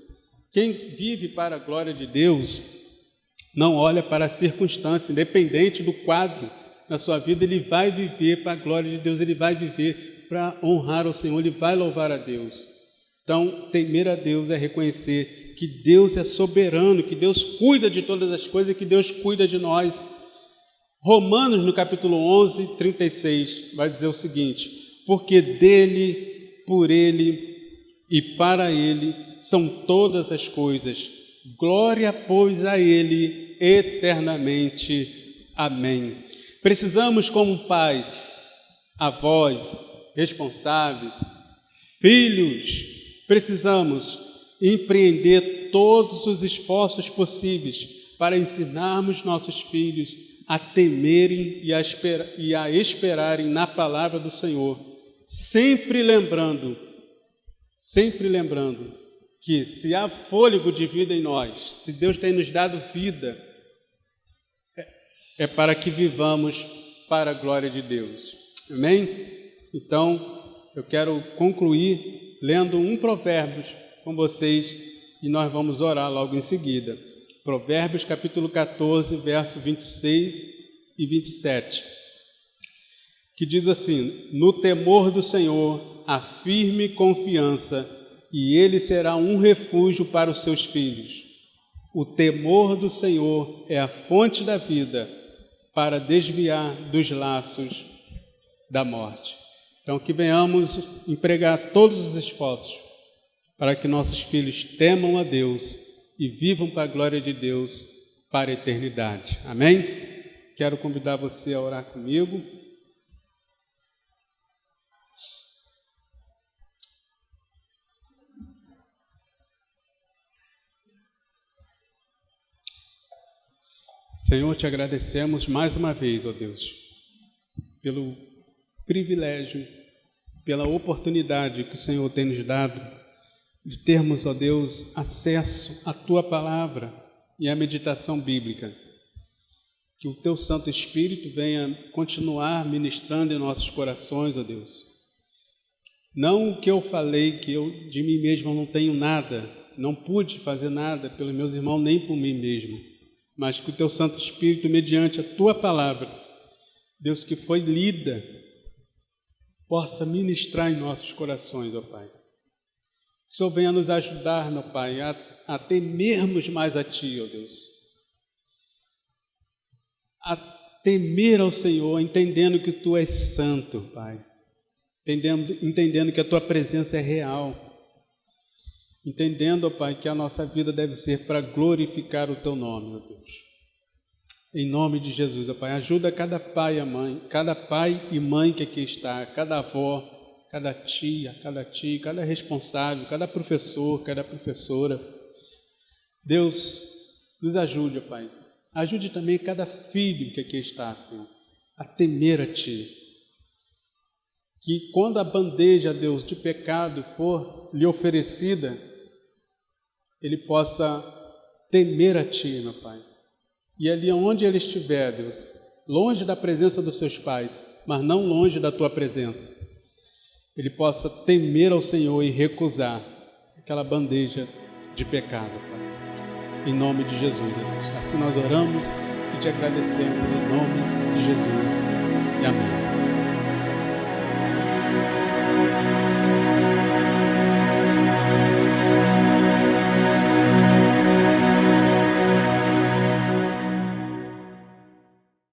Quem vive para a glória de Deus não olha para a circunstância, independente do quadro na sua vida, ele vai viver para a glória de Deus, ele vai viver para honrar o Senhor, ele vai louvar a Deus. Então, temer a Deus é reconhecer que Deus é soberano, que Deus cuida de todas as coisas, que Deus cuida de nós. Romanos, no capítulo 11, 36, vai dizer o seguinte: porque dele, por ele e para ele são todas as coisas. Glória, pois, a ele eternamente. Amém. Precisamos, como pais, avós, responsáveis, filhos, precisamos empreender todos os esforços possíveis para ensinarmos nossos filhos a temerem e a esperarem na palavra do Senhor, sempre lembrando que se há fôlego de vida em nós, se Deus tem nos dado vida, é para que vivamos para a glória de Deus. Amém? Então, eu quero concluir lendo um Provérbios com vocês e nós vamos orar logo em seguida. Provérbios capítulo 14, verso 26 e 27, que diz assim: no temor do Senhor há firme confiança, e ele será um refúgio para os seus filhos. O temor do Senhor é a fonte da vida, para desviar dos laços da morte. Então, que venhamos empregar todos os esforços para que nossos filhos temam a Deus e vivam para a glória de Deus para a eternidade. Amém? Quero convidar você a orar comigo. Senhor, te agradecemos mais uma vez, ó Deus, pelo privilégio, pela oportunidade que o Senhor tem nos dado de termos, ó Deus, acesso à Tua Palavra e à meditação bíblica. Que o Teu Santo Espírito venha continuar ministrando em nossos corações, ó Deus. Não o que eu falei, que eu de mim mesmo não tenho nada, não pude fazer nada pelos meus irmãos, nem por mim mesmo, mas que o Teu Santo Espírito, mediante a Tua Palavra, Deus, que foi lida, possa ministrar em nossos corações, ó Pai. Que o Senhor venha nos ajudar, meu Pai, a temermos mais a Ti, ó Deus. A temer ao Senhor, entendendo que Tu és santo, Pai. Entendendo que a Tua presença é real. Entendendo, ó Pai, que a nossa vida deve ser para glorificar o Teu nome, ó Deus. Em nome de Jesus, ó Pai, ajuda cada pai e mãe que aqui está, cada avó, cada tia, cada tio, cada responsável, cada professor, cada professora. Deus, nos ajude, ó Pai. Ajude também cada filho que aqui está, Senhor, a temer a Ti. Que quando a bandeja, Deus, de pecado for lhe oferecida, ele possa temer a Ti, meu Pai. E ali onde ele estiver, Deus, longe da presença dos seus pais, mas não longe da Tua presença, ele possa temer ao Senhor e recusar aquela bandeja de pecado, Pai. Em nome de Jesus, Deus. Assim nós oramos e te agradecemos em nome de Jesus. E amém.